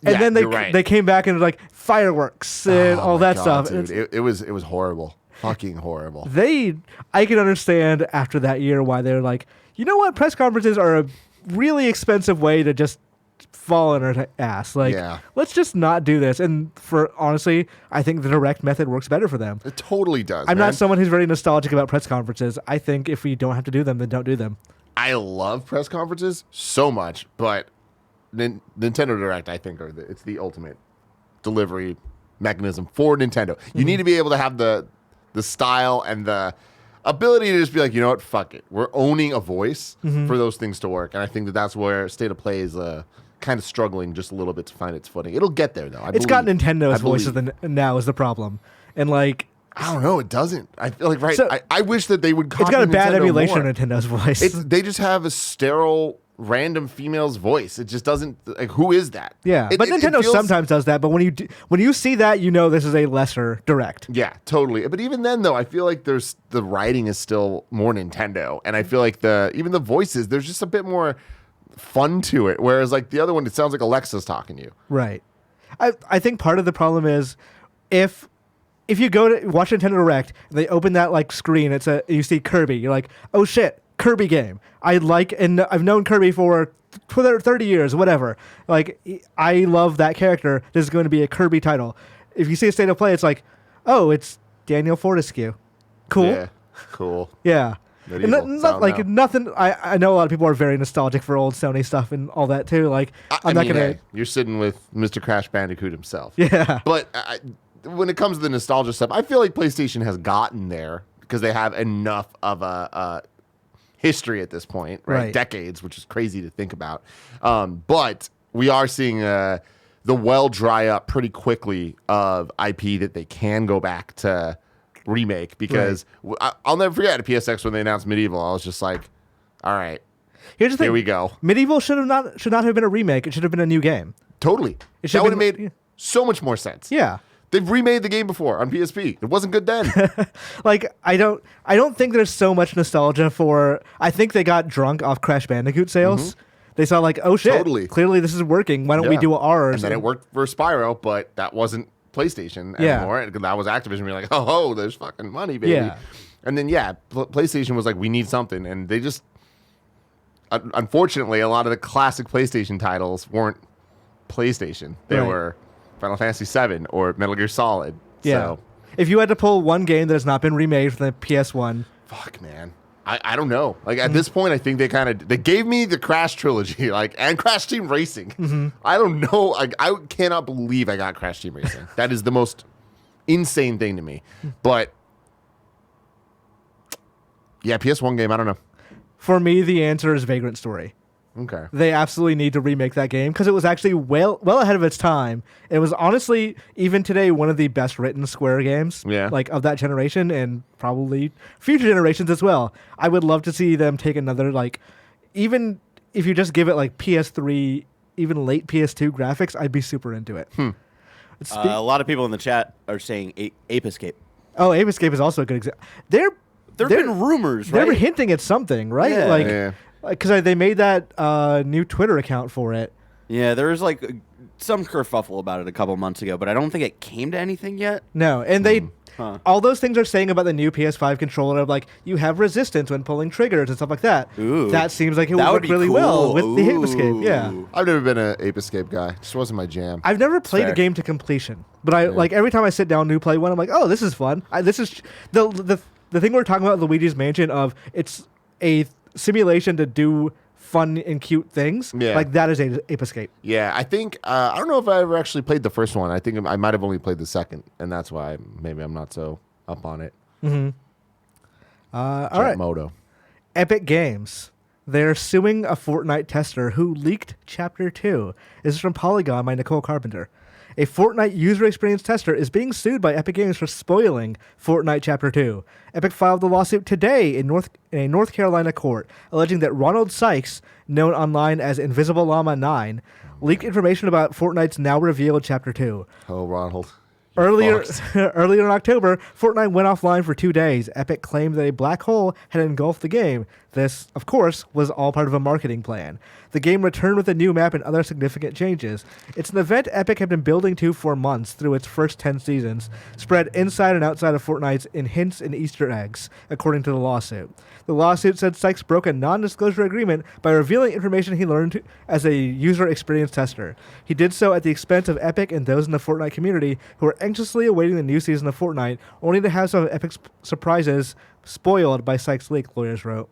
Speaker 1: And
Speaker 2: Yeah,
Speaker 1: then
Speaker 2: you're right.
Speaker 1: they came back and like fireworks and all
Speaker 2: my
Speaker 1: that
Speaker 2: God,
Speaker 1: stuff.
Speaker 2: dude. It was horrible. Fucking horrible.
Speaker 1: I can understand after that year why they're like, you know what, press conferences are a really expensive way to just fall on our ass. Like, let's just not do this. And honestly, I think the direct method works better for them.
Speaker 2: It totally does.
Speaker 1: I'm
Speaker 2: man.
Speaker 1: not someone who's very nostalgic about press conferences. I think if we don't have to do them, then don't do them.
Speaker 2: I love press conferences so much, but Nintendo Direct, I think, it's the ultimate delivery mechanism for Nintendo. You need to be able to have the style and the ability to just be like, you know what, fuck it. We're owning a voice for those things to work. And I think that's where State of Play is kind of struggling just a little bit to find its footing. It'll get there, though.
Speaker 1: It's got Nintendo's voices now is the problem. And like...
Speaker 2: I don't know. It doesn't. I feel like,
Speaker 1: So,
Speaker 2: I wish that they would copy
Speaker 1: It's got a bad
Speaker 2: Nintendo
Speaker 1: emulation
Speaker 2: more.
Speaker 1: of Nintendo's voice.
Speaker 2: They just have a sterile... random female's voice. It just doesn't like, who is that?
Speaker 1: Yeah, but Nintendo sometimes does that. But when you see that, you know this is a lesser Direct.
Speaker 2: Yeah, totally. But even then, though, I feel like the writing is still more Nintendo, and I feel like even the voices, there's just a bit more fun to it. Whereas like the other one, it sounds like Alexa's talking to you.
Speaker 1: Right. I think part of the problem is if you go to watch Nintendo Direct, and they open that like screen, you see Kirby, you're like, oh shit, Kirby game. And I've known Kirby for 30 years, whatever. Like, I love that character. This is going to be a Kirby title. If you see a State of Play, it's like, oh, it's Daniel Fortescue. Cool.
Speaker 2: Yeah, cool.
Speaker 1: Yeah.
Speaker 2: Medieval.
Speaker 1: Not like nothing. I know a lot of people are very nostalgic for old Sony stuff and all that too. Like, I'm not gonna.
Speaker 2: Hey, you're sitting with Mr. Crash Bandicoot himself.
Speaker 1: Yeah.
Speaker 2: But when it comes to the nostalgia stuff, I feel like PlayStation has gotten there because they have enough of a history at this point, right? Decades, which is crazy to think about. But we are seeing the well dry up pretty quickly of IP that they can go back to remake because I'll never forget at PSX when they announced Medieval. I was just like, all right,
Speaker 1: here's the thing.
Speaker 2: Here we go.
Speaker 1: Medieval should not have been a remake. It should have been a new game.
Speaker 2: Totally. That would have made so much more sense.
Speaker 1: Yeah.
Speaker 2: They've remade the game before on PSP. It wasn't good then.
Speaker 1: Like, I don't think there's so much nostalgia for... I think they got drunk off Crash Bandicoot sales. They saw like, oh shit, clearly this is working. Why don't we do ours?
Speaker 2: And then it worked for Spyro, but that wasn't PlayStation anymore. That was Activision being like, oh, there's fucking money, baby.
Speaker 1: Yeah.
Speaker 2: And then, PlayStation was like, we need something. And they just... Unfortunately, a lot of the classic PlayStation titles weren't PlayStation. They were... Final Fantasy VII or Metal Gear Solid.
Speaker 1: Yeah.
Speaker 2: So,
Speaker 1: if you had to pull one game that has not been remade from the PS1,
Speaker 2: fuck, man, I don't know. Like at this point, I think they gave me the Crash trilogy, like and Crash Team Racing. I don't know. Like I cannot believe I got Crash Team Racing. That is the most insane thing to me. But yeah, PS1 game. I don't know.
Speaker 1: For me, the answer is Vagrant Story.
Speaker 2: Okay.
Speaker 1: They absolutely need to remake that game because it was actually well ahead of its time. It was honestly, even today, one of the best written Square games like of that generation and probably future generations as well. I would love to see them take another, like, even if you just give it like PS3, even late PS2 graphics, I'd be super into it.
Speaker 3: A lot of people in the chat are saying Ape Escape.
Speaker 1: Oh, Ape Escape is also a good example. There
Speaker 3: have been rumors, right?
Speaker 1: They were hinting at something, right?
Speaker 2: Yeah.
Speaker 1: Because they made that new Twitter account for it.
Speaker 3: Yeah, there was like some kerfuffle about it a couple months ago, but I don't think it came to anything yet.
Speaker 1: No, and all those things are saying about the new PS5 controller of like you have resistance when pulling triggers and stuff like that.
Speaker 3: Ooh.
Speaker 1: That seems like it would work really well with the Ape Escape. Yeah,
Speaker 2: I've never been an Ape Escape guy. Just wasn't my jam.
Speaker 1: I've never played a game to completion, but I like every time I sit down to play one, I'm like, oh, this is fun. This is the thing we're talking about, Luigi's Mansion. Of it's a simulation to do fun and cute things.
Speaker 2: Yeah.
Speaker 1: Like that is Ape Escape.
Speaker 2: Yeah, I think I don't know if I ever actually played the first one. I think I might have only played the second, and that's why maybe I'm not so up on it.
Speaker 1: All right.
Speaker 2: Moto.
Speaker 1: Epic Games. They're suing a Fortnite tester who leaked Chapter 2. This is from Polygon by Nicole Carpenter. A Fortnite user experience tester is being sued by Epic Games for spoiling Fortnite Chapter 2. Epic filed the lawsuit today in a North Carolina court, alleging that Ronald Sykes, known online as Invisible Llama 9, leaked information about Fortnite's now revealed Chapter 2.
Speaker 2: Oh, Ronald.
Speaker 1: Earlier in October, Fortnite went offline for 2 days. Epic claimed that a black hole had engulfed the game. This, of course, was all part of a marketing plan. The game returned with a new map and other significant changes. It's an event Epic had been building to for months through its first 10 seasons, spread inside and outside of Fortnite in hints and Easter eggs, according to the lawsuit. The lawsuit said Sykes broke a non-disclosure agreement by revealing information he learned as a user experience tester. He did so at the expense of Epic and those in the Fortnite community who are anxiously awaiting the new season of Fortnite, only to have some of Epic's surprises spoiled by Sykes' leak, lawyers wrote.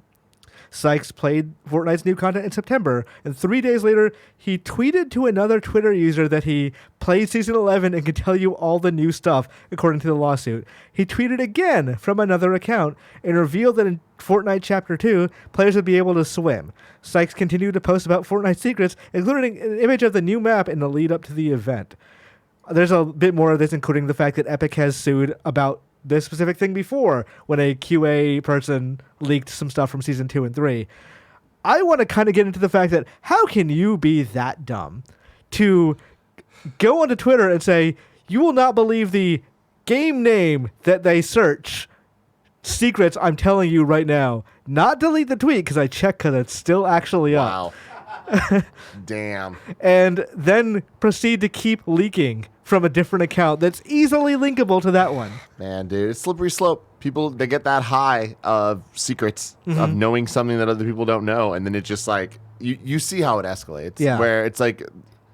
Speaker 1: Sykes played Fortnite's new content in September, and 3 days later, he tweeted to another Twitter user that he played Season 11 and could tell you all the new stuff, according to the lawsuit. He tweeted again from another account and revealed that in Fortnite Chapter 2, players would be able to swim. Sykes continued to post about Fortnite secrets, including an image of the new map in the lead up to the event. There's a bit more of this, including the fact that Epic has sued about this specific thing before, when a QA person leaked some stuff from Season 2 and 3. I want to kind of get into the fact that how can you be that dumb to go onto Twitter and say, you will not believe the game name that they search. Secrets, I'm telling you right now. Not delete the tweet, because I checked because it's still actually up.
Speaker 2: Wow. Damn.
Speaker 1: And then proceed to keep leaking from a different account that's easily linkable to that one.
Speaker 2: Man, dude, it's slippery slope. People, they get that high of secrets, of knowing something that other people don't know, and then it just like, you see how it escalates.
Speaker 1: Yeah.
Speaker 2: Where it's like,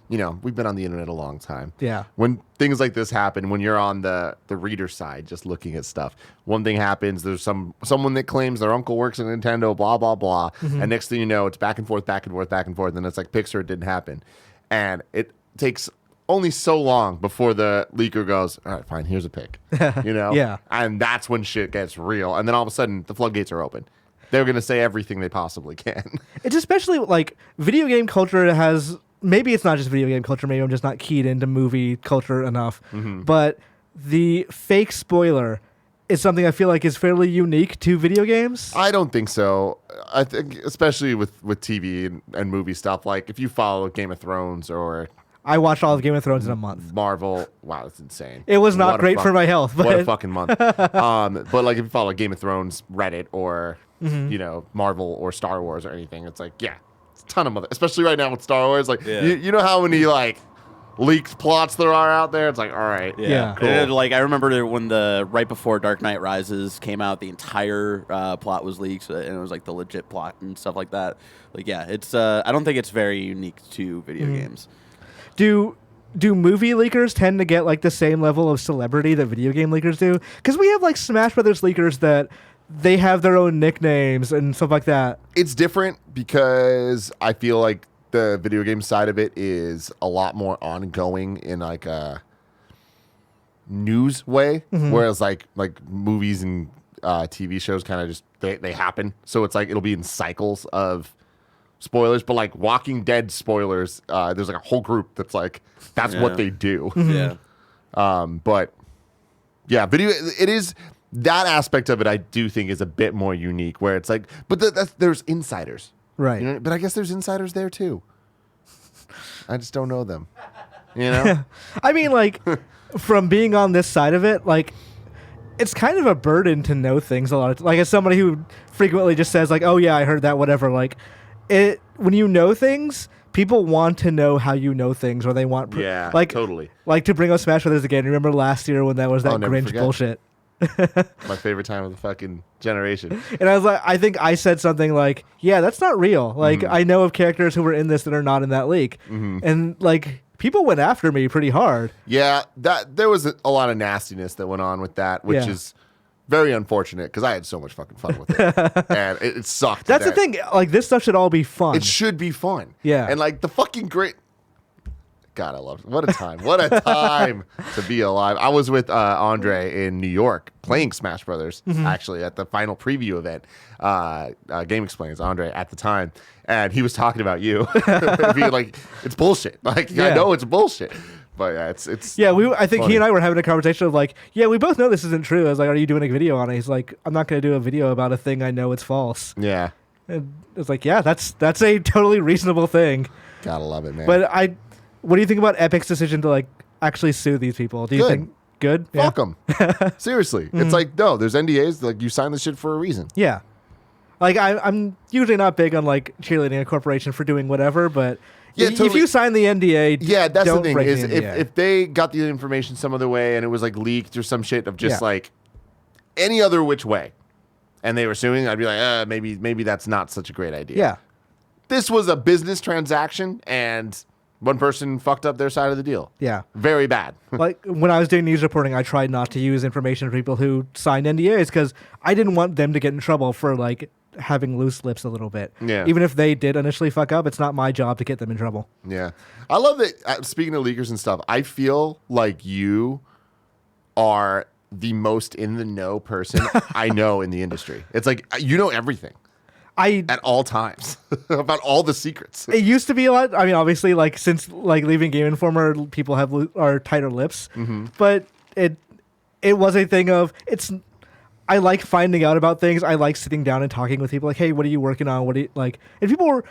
Speaker 2: you know, we've been on the internet a long time.
Speaker 1: Yeah.
Speaker 2: When things like this happen, when you're on the reader side just looking at stuff, one thing happens, there's someone that claims their uncle works at Nintendo, blah, blah, blah. And next thing you know, it's back and forth, back and forth, back and forth. And it's like, picture it didn't happen. And it takes only so long before the leaker goes, all right, fine, here's a pic. You know?
Speaker 1: Yeah.
Speaker 2: And that's when shit gets real. And then all of a sudden, the floodgates are open. They're going to say everything they possibly can.
Speaker 1: It's especially like video game culture has, maybe it's not just video game culture, maybe I'm just not keyed into movie culture enough, but the fake spoiler is something I feel like is fairly unique to video games.
Speaker 2: I don't think so. I think, especially with TV and movie stuff, like if you follow Game of Thrones or
Speaker 1: I watched all of Game of Thrones in a month.
Speaker 2: Marvel, wow, that's insane.
Speaker 1: It was not great for my health. But
Speaker 2: what a fucking month. But like if you follow Game of Thrones Reddit or you know, Marvel or Star Wars or anything, it's like, yeah, it's a ton of especially right now with Star Wars. Like you know how many like leaked plots there are out there? It's like, all right.
Speaker 1: Yeah.
Speaker 3: Cool. Like I remember when right before Dark Knight Rises came out, the entire plot was leaked, and it was like the legit plot and stuff like that. Like, yeah, it's I don't think it's very unique to video games.
Speaker 1: Do movie leakers tend to get like the same level of celebrity that video game leakers do? Because we have like Smash Brothers leakers that they have their own nicknames and stuff like that.
Speaker 2: It's different because I feel like the video game side of it is a lot more ongoing in like a news way, whereas like movies and TV shows kind of just they happen. So it's like it'll be in cycles of spoilers, but like Walking Dead spoilers, there's like a whole group that's like that's what they do.
Speaker 3: Yeah.
Speaker 2: But yeah, it is that aspect of it. I do think is a bit more unique, where it's like, but there's insiders,
Speaker 1: Right.
Speaker 2: You know, but I guess there's insiders there too. I just don't know them. You know,
Speaker 1: I mean, like from being on this side of it, like it's kind of a burden to know things a lot of like as somebody who frequently just says like, oh yeah, I heard that, whatever. Like when you know things, people want to know how you know things, or they want like
Speaker 2: totally
Speaker 1: like to bring up Smash Brothers again. Remember last year when that was that
Speaker 2: never
Speaker 1: Grinch
Speaker 2: forget.
Speaker 1: bullshit?
Speaker 2: My favorite time of the fucking generation.
Speaker 1: And I was like, I think I said something like, yeah, that's not real. Like I know of characters who were in this that are not in that leak, and like people went after me pretty hard.
Speaker 2: Yeah, there was a lot of nastiness that went on with that, which is very unfortunate because I had so much fucking fun with it, and it sucked.
Speaker 1: That's the thing. Like this stuff should all be fun.
Speaker 2: It should be fun.
Speaker 1: Yeah.
Speaker 2: And like the fucking great. God, I love it. What a time. What a time to be alive. I was with Andre in New York playing Smash Brothers, actually, at the final preview event. Game Explains, Andre, at the time. And he was talking about you. Being like, it's bullshit. Like, I know it's bullshit. But yeah, it's
Speaker 1: Yeah, I think
Speaker 2: funny.
Speaker 1: he and I were having a conversation of like, yeah, we both know this isn't true. I was like, are you doing a video on it? He's like, I'm not going to do a video about a thing I know it's false.
Speaker 2: Yeah,
Speaker 1: And it's like, yeah, that's a totally reasonable thing.
Speaker 2: gotta love it, man.
Speaker 1: But what do you think about Epic's decision to like actually sue these people? Do you
Speaker 2: Good.
Speaker 1: think good? Yeah.
Speaker 2: Fuck them. Seriously, it's like no, there's NDAs. Like you sign this shit for a reason.
Speaker 1: Yeah. Like I'm usually not big on like cheerleading a corporation for doing whatever, but
Speaker 2: Yeah,
Speaker 1: if
Speaker 2: totally.
Speaker 1: you sign the NDA,
Speaker 2: Yeah, that's the
Speaker 1: don't
Speaker 2: thing
Speaker 1: break
Speaker 2: is
Speaker 1: the NDA.
Speaker 2: if they got the information some other way and it was like leaked or some shit of just
Speaker 1: Yeah.
Speaker 2: like any other which way, and they were suing, I'd be like, maybe that's not such a great idea.
Speaker 1: yeah.
Speaker 2: This was a business transaction, and one person fucked up their side of the deal.
Speaker 1: Yeah.
Speaker 2: Very bad.
Speaker 1: Like when I was doing news reporting, I tried not to use information for people who signed NDAs because I didn't want them to get in trouble for like having loose lips a little bit.
Speaker 2: Yeah.
Speaker 1: Even if they did initially fuck up, it's not my job to get them in trouble.
Speaker 2: Yeah. I love that. Speaking of leakers and stuff, I feel like you are the most in the know person I know in the industry. It's like you know everything at all times about all the secrets.
Speaker 1: It used to be a lot. I mean, obviously, like since like leaving Game Informer, people are tighter lips. But it was a thing of it's. I like finding out about things. I like sitting down and talking with people. Like, hey, what are you working on? What do you like? And people were.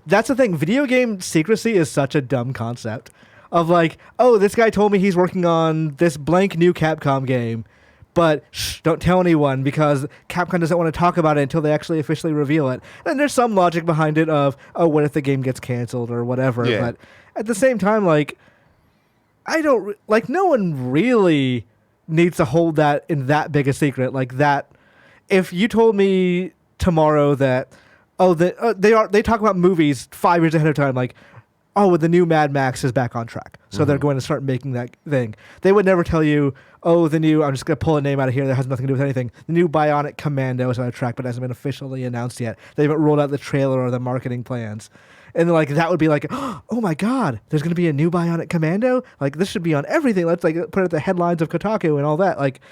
Speaker 1: That's the thing. Video game secrecy is such a dumb concept. Of like, oh, this guy told me he's working on this blank new Capcom game, but shh, don't tell anyone because Capcom doesn't want to talk about it until they actually officially reveal it. And there's some logic behind it of, oh, what if the game gets canceled or whatever.
Speaker 2: Yeah.
Speaker 1: But at the same time, like, no one really needs to hold that in that big a secret. Like that, if you told me tomorrow that, they talk about movies 5 years ahead of time, like, oh, the new Mad Max is back on track. So they're going to start making that thing. They would never tell you, oh, I'm just going to pull a name out of here that has nothing to do with anything. The new Bionic Commando is on track, but hasn't been officially announced yet. They haven't rolled out the trailer or the marketing plans. And like that would be like, oh my God, there's going to be a new Bionic Commando? Like this should be on everything. Let's like put it at the headlines of Kotaku and all that. Like,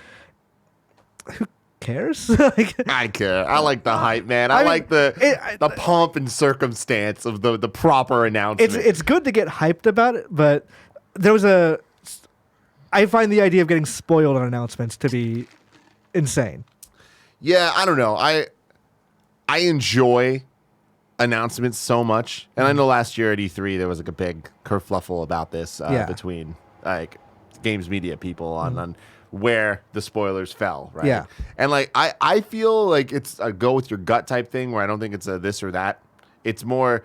Speaker 1: who cares? Like,
Speaker 2: I care. I like the hype, man. I
Speaker 1: mean,
Speaker 2: like the pomp and circumstance of the proper announcement.
Speaker 1: it's good to get hyped about it, but I find the idea of getting spoiled on announcements to be insane.
Speaker 2: Yeah, I don't know. I enjoy announcements so much, and I know last year at E3 there was like a big kerfluffle about this between like games media people on where the spoilers fell, right?
Speaker 1: Yeah.
Speaker 2: And like I feel like it's a go with your gut type thing where I don't think it's a this or that. It's more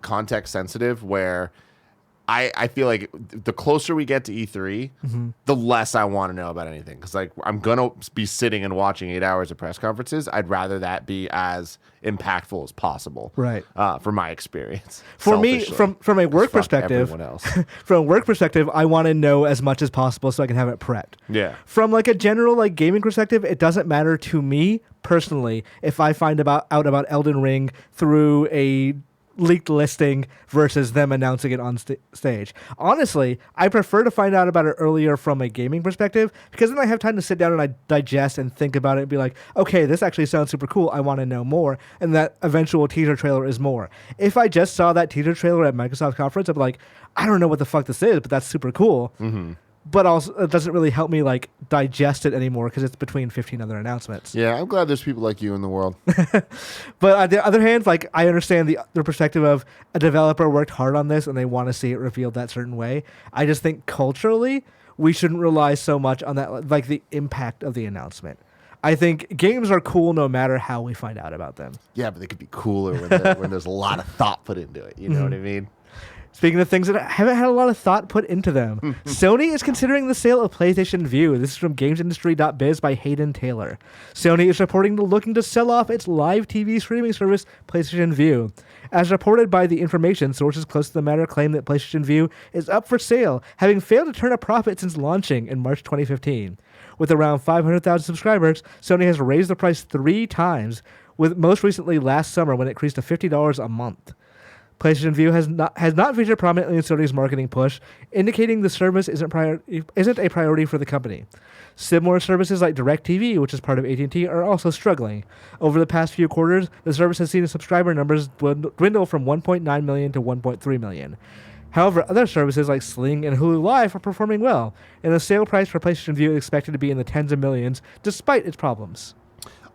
Speaker 2: context sensitive where I feel like the closer we get to E3, the less I want to know about anything. Because like I'm gonna be sitting and watching 8 hours of press conferences. I'd rather that be as impactful as possible,
Speaker 1: Right.
Speaker 2: For my experience.
Speaker 1: For me,
Speaker 2: selfishly.
Speaker 1: from a work
Speaker 2: Fuck
Speaker 1: perspective,
Speaker 2: everyone else.
Speaker 1: from a work perspective, I want to know as much as possible so I can have it prepped.
Speaker 2: Yeah.
Speaker 1: From like a general like gaming perspective, it doesn't matter to me personally if I find out about Elden Ring through a leaked listing versus them announcing it on stage. Honestly, I prefer to find out about it earlier from a gaming perspective because then I have time to sit down and I digest and think about it and be like, okay, this actually sounds super cool. I want to know more. And that eventual teaser trailer is more. If I just saw that teaser trailer at Microsoft conference, I'd be like, I don't know what the fuck this is, but that's super cool. But also, it doesn't really help me like digest it anymore because it's between 15 other announcements.
Speaker 2: Yeah, I'm glad there's people like you in the world.
Speaker 1: But on the other hand, like I understand the perspective of a developer worked hard on this and they want to see it revealed that certain way. I just think culturally we shouldn't rely so much on that, like the impact of the announcement. I think games are cool no matter how we find out about them.
Speaker 2: Yeah, but they could be cooler when there's a lot of thought put into it. You know what I mean?
Speaker 1: Speaking of things that haven't had a lot of thought put into them, Sony is considering the sale of PlayStation Vue. This is from GamesIndustry.biz by Hayden Taylor. Sony is looking to sell off its live TV streaming service, PlayStation Vue. As reported by The Information, sources close to the matter claim that PlayStation Vue is up for sale, having failed to turn a profit since launching in March 2015. With around 500,000 subscribers, Sony has raised the price 3 times, with most recently last summer when it increased to $50 a month. PlayStation Vue has not featured prominently in Sony's marketing push, indicating the service isn't a priority for the company. Similar services like DirecTV, which is part of AT&T, are also struggling. Over the past few quarters, the service has seen its subscriber numbers dwindle from 1.9 million to 1.3 million. However, other services like Sling and Hulu Live are performing well, and the sale price for PlayStation Vue is expected to be in the tens of millions, despite its problems.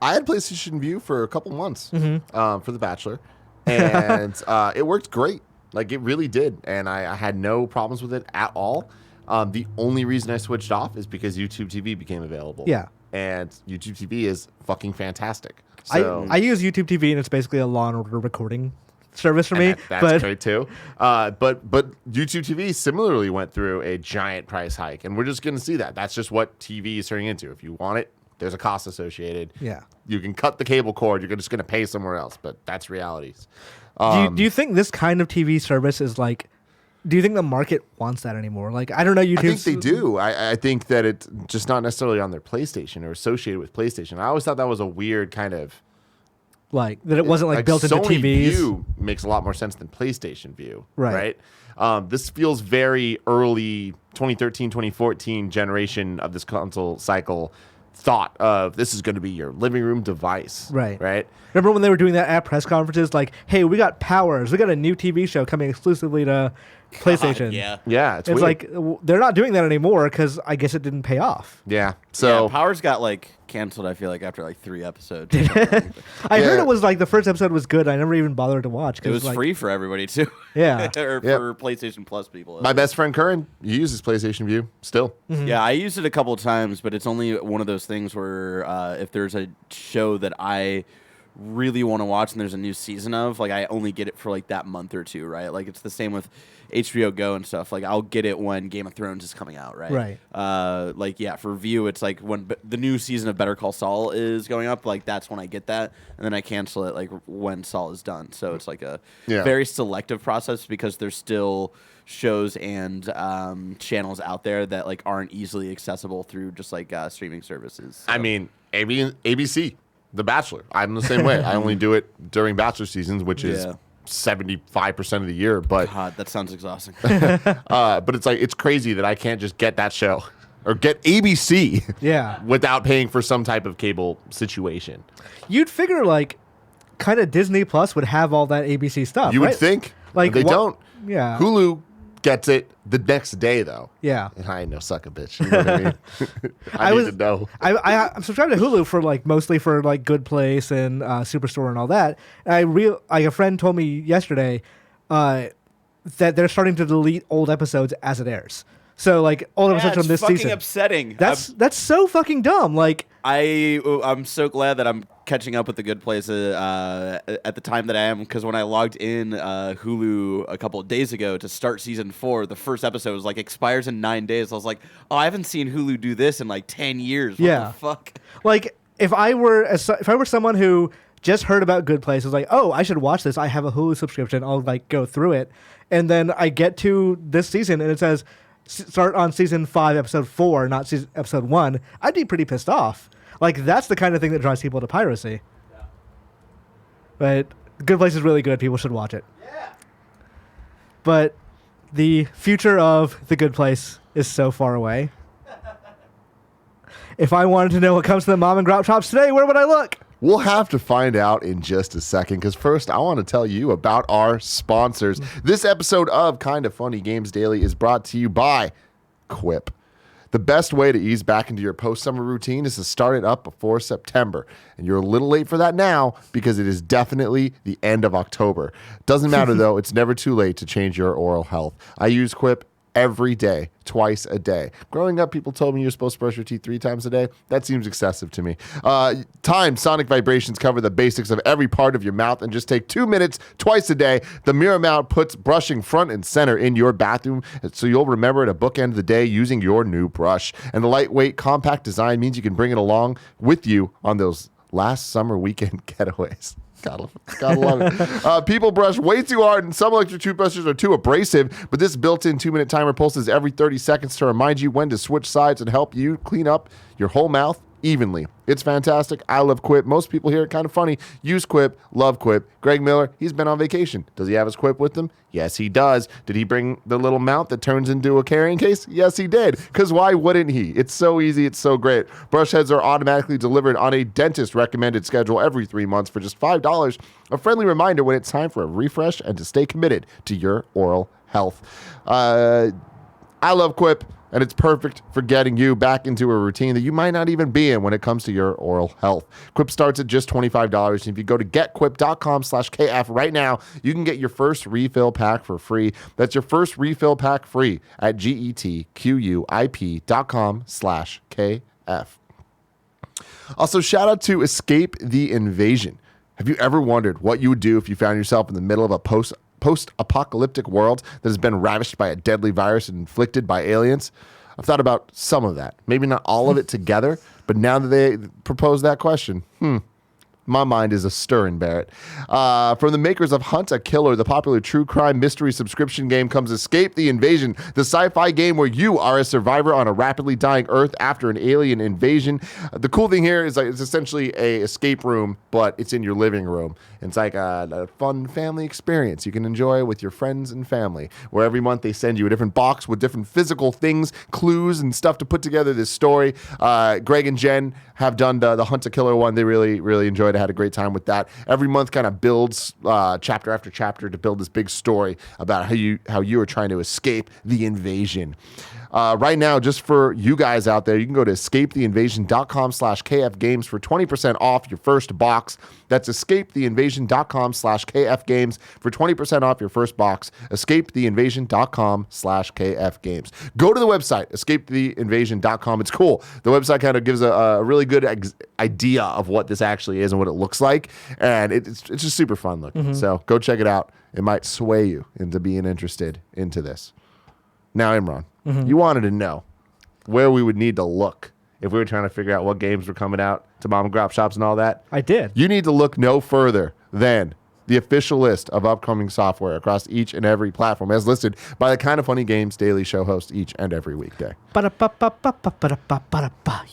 Speaker 2: I had PlayStation Vue for a couple months for The Bachelor, and it worked great. Like, it really did, and I had no problems with it at all. The only reason I switched off is because YouTube TV became available.
Speaker 1: Yeah.
Speaker 2: And YouTube TV is fucking fantastic. So
Speaker 1: I use YouTube TV, and it's basically a Law and Order recording service for me.
Speaker 2: That's great too. But YouTube TV similarly went through a giant price hike, and we're just going to see that. That's just what TV is turning into. If you want it, there's a cost associated.
Speaker 1: Yeah.
Speaker 2: You can cut the cable cord. You're just going to pay somewhere else, but that's realities.
Speaker 1: Do you think this kind of TV service is like? Do you think the market wants that anymore? Like, I don't know. YouTube.
Speaker 2: I think they do. I think that it's just not necessarily on their PlayStation or associated with PlayStation. I always thought that was a weird kind of
Speaker 1: like that. It wasn't like built into
Speaker 2: Sony
Speaker 1: TVs.
Speaker 2: Vue makes a lot more sense than PlayStation Vue.
Speaker 1: Right.
Speaker 2: This feels very early 2013, 2014 generation of this console cycle. Thought of this is going to be your living room device. Right.
Speaker 1: Remember when they were doing that at press conferences? Like, hey, we got Powers. We got a new TV show coming exclusively to PlayStation.
Speaker 2: Yeah. It's weird.
Speaker 1: like they're not doing that anymore because I guess it didn't pay off.
Speaker 2: Yeah. So
Speaker 3: Powers got like canceled. I feel like after like 3 episodes.
Speaker 1: I heard it was like the first episode was good. I never even bothered to watch.
Speaker 3: It was
Speaker 1: like,
Speaker 3: free for everybody too.
Speaker 1: Yeah.
Speaker 3: or for PlayStation Plus people.
Speaker 2: My best friend Curran uses PlayStation Vue still.
Speaker 1: Mm-hmm.
Speaker 3: Yeah, I used it a couple of times, but it's only one of those things where if there's a show that I really want to watch and there's a new season of, like, I only get it for like that month or two, right? Like, it's the same with HBO Go and stuff. Like, I'll get it when Game of Thrones is coming out, right? Like, yeah, for Vue, it's like when the new season of Better Call Saul is going up, like, that's when I get that, and then I cancel it like when Saul is done. So it's like a very selective process because there's still shows and channels out there that like aren't easily accessible through just like streaming services. So.
Speaker 2: I mean, ABC, The Bachelor. I'm the same way. I only do it during Bachelor seasons, which is 75% of the year. But
Speaker 3: God, that sounds exhausting.
Speaker 2: but it's like it's crazy that I can't just get that show or get ABC without paying for some type of cable situation.
Speaker 1: You'd figure like kind of Disney Plus would have all that ABC stuff.
Speaker 2: You would think.
Speaker 1: Like
Speaker 2: they don't.
Speaker 1: Yeah.
Speaker 2: Hulu gets it the next day though.
Speaker 1: Yeah.
Speaker 2: And I ain't no sucker bitch. You know what I mean? I need to know.
Speaker 1: I'm subscribed to Hulu for like mostly for like Good Place and Superstore and all that. And like a friend told me yesterday that they're starting to delete old episodes as it airs. So like old episodes from this
Speaker 3: fucking
Speaker 1: season.
Speaker 3: Upsetting.
Speaker 1: That's so fucking dumb. Like
Speaker 3: I'm so glad that I'm catching up with the Good Place at the time that I am, because when I logged in Hulu a couple of days ago to start season 4, the first episode was like expires in 9 days. I was like, oh, I haven't seen Hulu do this in like 10 years. What the fuck?
Speaker 1: Like if I were someone who just heard about Good Place, was like, oh, I should watch this. I have a Hulu subscription. I'll like go through it, and then I get to this season and it says start on season 5, episode 4, not episode 1. I'd be pretty pissed off. Like, that's the kind of thing that drives people to piracy. Yeah. But Good Place is really good. People should watch it. Yeah. But the future of The Good Place is so far away. If I wanted to know what comes to the mom and grop shops today, where would I look?
Speaker 2: We'll have to find out in just a second, because first I want to tell you about our sponsors. This episode of Kinda Funny Games Daily is brought to you by Quip. The best way to ease back into your post-summer routine is to start it up before September. And you're a little late for that now because it is definitely the end of October. Doesn't matter, though. It's never too late to change your oral health. I use Quip every day, twice a day. Growing up, people told me you're supposed to brush your teeth 3 times a day. That seems excessive to me. Timed sonic vibrations cover the basics of every part of your mouth and just take 2 minutes twice a day. The mirror mount puts brushing front and center in your bathroom, so you'll remember to bookend the day using your new brush. And the lightweight, compact design means you can bring it along with you on those last summer weekend getaways. Gotta love it. People brush way too hard, and some electric toothbrushes are too abrasive, but this built-in 2-minute timer pulses every 30 seconds to remind you when to switch sides and help you clean up your whole mouth evenly. It's fantastic. I love Quip. Most people here are kind of funny. Use Quip. Love Quip. Greg Miller, he's been on vacation. Does he have his Quip with him? Yes, he does. Did he bring the little mount that turns into a carrying case? Yes, he did. Because why wouldn't he? It's so easy. It's so great. Brush heads are automatically delivered on a dentist-recommended schedule every 3 months for just $5. A friendly reminder when it's time for a refresh and to stay committed to your oral health. I love Quip, and it's perfect for getting you back into a routine that you might not even be in when it comes to your oral health. Quip starts at just $25, and if you go to getquip.com/KF right now, you can get your first refill pack for free. That's your first refill pack free at getquip.com/KF. Also, shout out to Escape the Invasion. Have you ever wondered what you would do if you found yourself in the middle of a post-apocalyptic world that has been ravished by a deadly virus and inflicted by aliens? I've thought about some of that. Maybe not all of it together, but now that they propose that question, my mind is a stirring, Barrett. From the makers of Hunt a Killer, the popular true crime mystery subscription game, comes Escape the Invasion, the sci-fi game where you are a survivor on a rapidly dying Earth after an alien invasion. The cool thing here is it's essentially a escape room, but it's in your living room. It's like a fun family experience you can enjoy with your friends and family, where every month they send you a different box with different physical things, clues, and stuff to put together this story. Greg and Jen have done the Hunt a Killer one. They really, really enjoyed it. Had a great time with that. Every month kind of builds chapter after chapter to build this big story about how you are trying to escape the invasion. Right now, just for you guys out there, you can go to escapetheinvasion.com/KFgames for 20% off your first box. That's escapetheinvasion.com/KFgames for 20% off your first box. escapetheinvasion.com/KFgames. Go to the website, escapetheinvasion.com. It's cool. The website kind of gives a really good idea of what this actually is and what it looks like, and it's just super fun looking. So go check it out. It might sway you into being interested into this. Now, Imran, you wanted to know where we would need to look if we were trying to figure out what games were coming out to mom and grop shops and all that.
Speaker 1: I did.
Speaker 2: You need to look no further than the official list of upcoming software across each and every platform as listed by the Kind of Funny Games daily show host each and every weekday.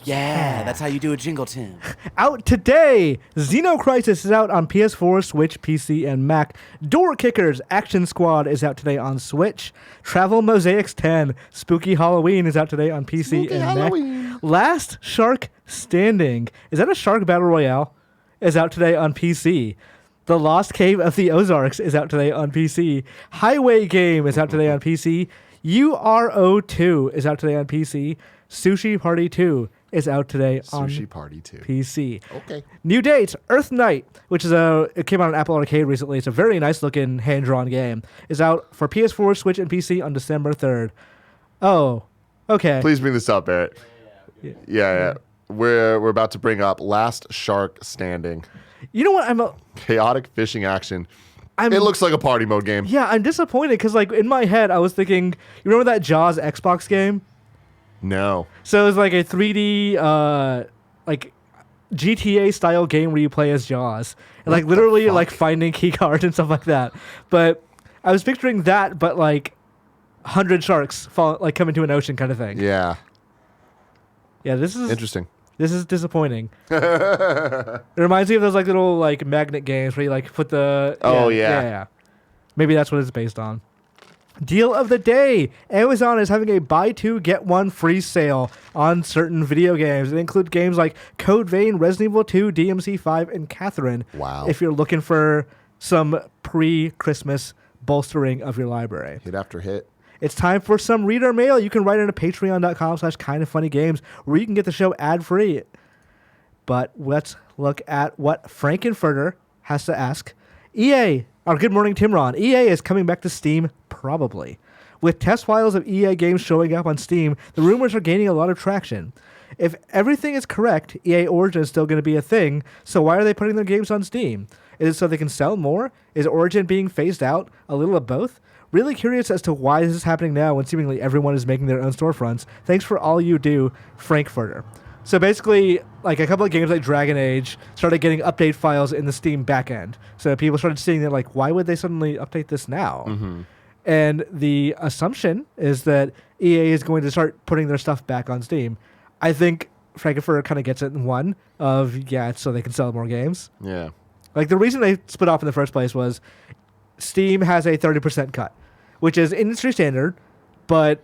Speaker 3: Yeah, that's how you do a jingle, Tim.
Speaker 1: Out today, Xenocrisis is out on PS4, Switch, PC, and Mac. Door Kickers Action Squad is out today on Switch. Travel Mosaics 10 Spooky Halloween is out today on PC and Mac. Last Shark Standing, is that a shark battle royale? Is out today on PC. The Lost Cave of the Ozarks is out today on PC. Highway Game is out today on PC. URO2 is out today on PC. Sushi Party 2 is out today on PC.
Speaker 2: Okay.
Speaker 1: New date, Earth Knight, which is it came out on Apple Arcade recently. It's a very nice looking hand-drawn game. Is out for PS4, Switch, and PC on December 3rd. Oh, okay.
Speaker 2: Please bring this up, Barrett. Yeah. We're about to bring up Last Shark Standing.
Speaker 1: You know what?
Speaker 2: Chaotic fishing action. It looks like a party mode game.
Speaker 1: Yeah, I'm disappointed because, like, in my head, I was thinking, you remember that Jaws Xbox game?
Speaker 2: No.
Speaker 1: So it was like a 3D, like, GTA style game where you play as Jaws. And, like, literally, like, finding key cards and stuff like that. But I was picturing that, but, like, 100 sharks come into an ocean kind of thing.
Speaker 2: Yeah.
Speaker 1: Yeah, this is
Speaker 2: interesting.
Speaker 1: This is disappointing. It reminds me of those like little like magnet games where you like put the yeah. Maybe that's what it's based on. Deal of the day. Amazon is having a buy two get one free sale on certain video games. It includes games like Code Vein, Resident Evil 2, DMC 5, and Catherine.
Speaker 2: Wow.
Speaker 1: If you're looking for some pre-Christmas bolstering of your library.
Speaker 2: Hit after hit.
Speaker 1: It's time for some reader mail. You can write into patreon.com/kindoffunnygames where you can get the show ad-free. But let's look at what Frankfurter has to ask. EA, or good morning, Timron. EA is coming back to Steam, probably. With test files of EA games showing up on Steam, the rumors are gaining a lot of traction. If everything is correct, EA Origin is still going to be a thing, so why are they putting their games on Steam? Is it so they can sell more? Is Origin being phased out? A little of both? Really curious as to why this is happening now when seemingly everyone is making their own storefronts. Thanks for all you do, Frankfurter. So basically, like a couple of games like Dragon Age started getting update files in the Steam backend. So people started seeing that, like, why would they suddenly update this now? Mm-hmm. And the assumption is that EA is going to start putting their stuff back on Steam. I think Frankfurter kind of gets it in one of, it's so they can sell more games.
Speaker 2: Yeah.
Speaker 1: Like, the reason they split off in the first place was Steam has a 30% cut, which is industry standard, but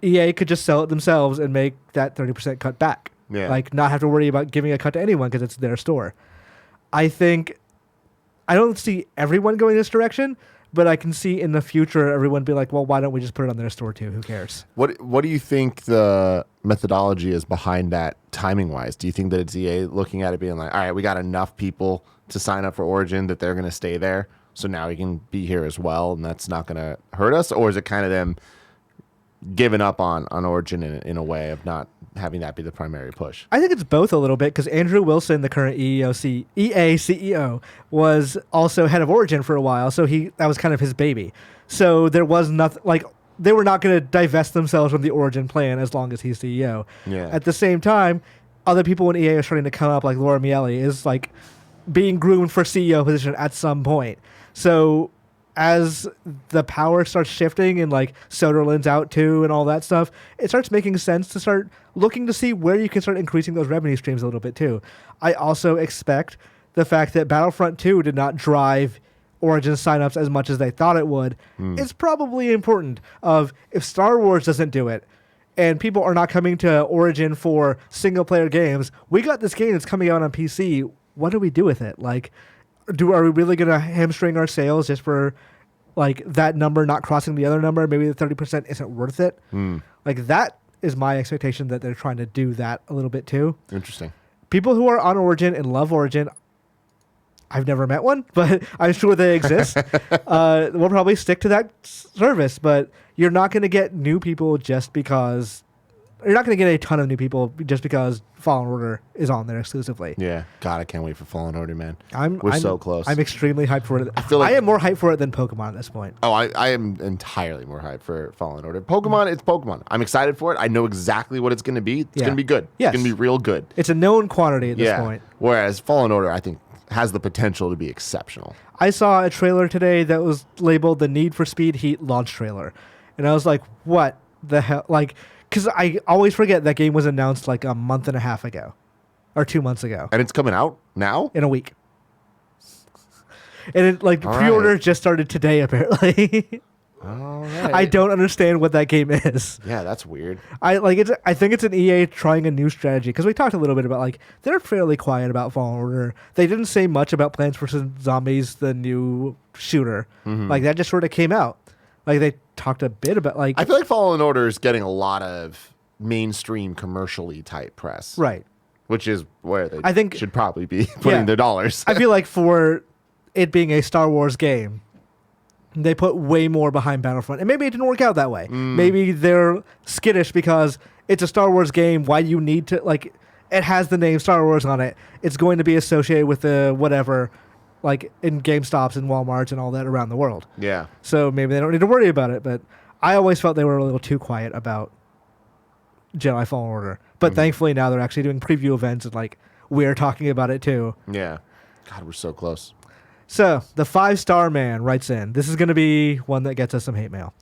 Speaker 1: EA could just sell it themselves and make that 30% cut back.
Speaker 2: Yeah.
Speaker 1: Like, not have to worry about giving a cut to anyone because it's their store. I don't see everyone going this direction, but I can see in the future everyone be like, well, why don't we just put it on their store too? Who cares?
Speaker 2: What do you think the methodology is behind that timing wise? Do you think that it's EA looking at it being like, all right, we got enough people to sign up for Origin that they're going to stay there, so now we can be here as well, and that's not going to hurt us? Or is it kind of them giving up on Origin in a way of not having that be the primary push?
Speaker 1: I think it's both a little bit, because Andrew Wilson, the current EA CEO, was also head of Origin for a while, so that was kind of his baby. So there was nothing like they were not going to divest themselves from the Origin plan as long as he's CEO.
Speaker 2: Yeah.
Speaker 1: At the same time, other people in EA are starting to come up, like Laura Miele is like being groomed for CEO position at some point. So as the power starts shifting and like Soderlund's out too and all that stuff, it starts making sense to start looking to see where you can start increasing those revenue streams a little bit too. I also expect the fact that Battlefront 2 did not drive Origin signups as much as they thought it would is probably important. If Star Wars doesn't do it and people are not coming to Origin for single player games, we got this game that's coming out on PC. What do we do with it? Like, are we really going to hamstring our sales just for like that number not crossing the other number? Maybe the 30% isn't worth it. Like, that is my expectation, that they're trying to do that a little bit too.
Speaker 2: Interesting.
Speaker 1: People who are on Origin and love Origin, I've never met one, but I'm sure they exist. We'll probably stick to that service, but you're not going to get new people just because... You're not going to get a ton of new people just because Fallen Order is on there exclusively.
Speaker 2: Yeah. God, I can't wait for Fallen Order, man.
Speaker 1: We're
Speaker 2: so close.
Speaker 1: I'm extremely hyped for it.
Speaker 2: I feel like
Speaker 1: I am more hyped for it than Pokemon at this point.
Speaker 2: Oh, I am entirely more hyped for Fallen Order. Pokemon, it's Pokemon. I'm excited for it. I know exactly what it's going to be. It's going to be good.
Speaker 1: Yes.
Speaker 2: It's going to be real good.
Speaker 1: It's a known quantity at this point.
Speaker 2: Whereas Fallen Order, I think, has the potential to be exceptional.
Speaker 1: I saw a trailer today that was labeled the Need for Speed Heat launch trailer. And I was like, what the hell? Like... Because I always forget that game was announced like a month and a half ago. Or 2 months ago.
Speaker 2: And it's coming out now?
Speaker 1: In a week. And it, like, pre-order just started today, apparently.
Speaker 2: All right.
Speaker 1: I don't understand what that game is.
Speaker 2: Yeah, that's weird.
Speaker 1: I think it's an EA trying a new strategy. Because we talked a little bit about, like, they're fairly quiet about Fallen Order. They didn't say much about Plants vs. Zombies, the new shooter. Like, that just sort of came out. Like, they talked a bit about, like...
Speaker 2: I feel like Fallen Order is getting a lot of mainstream commercially type press.
Speaker 1: Right.
Speaker 2: Which is where they should probably be putting their dollars.
Speaker 1: I feel like for it being a Star Wars game, they put way more behind Battlefront. And maybe it didn't work out that way. Maybe they're skittish because it's a Star Wars game. Why do you need to... Like, it has the name Star Wars on it. It's going to be associated with the whatever... like in GameStops and Walmarts and all that around the world.
Speaker 2: Yeah.
Speaker 1: So maybe they don't need to worry about it, but I always felt they were a little too quiet about Jedi Fallen Order. But thankfully now they're actually doing preview events and like we're talking about it too.
Speaker 2: Yeah. God, we're so close.
Speaker 1: So the 5-star man writes in. This is going to be one that gets us some hate mail.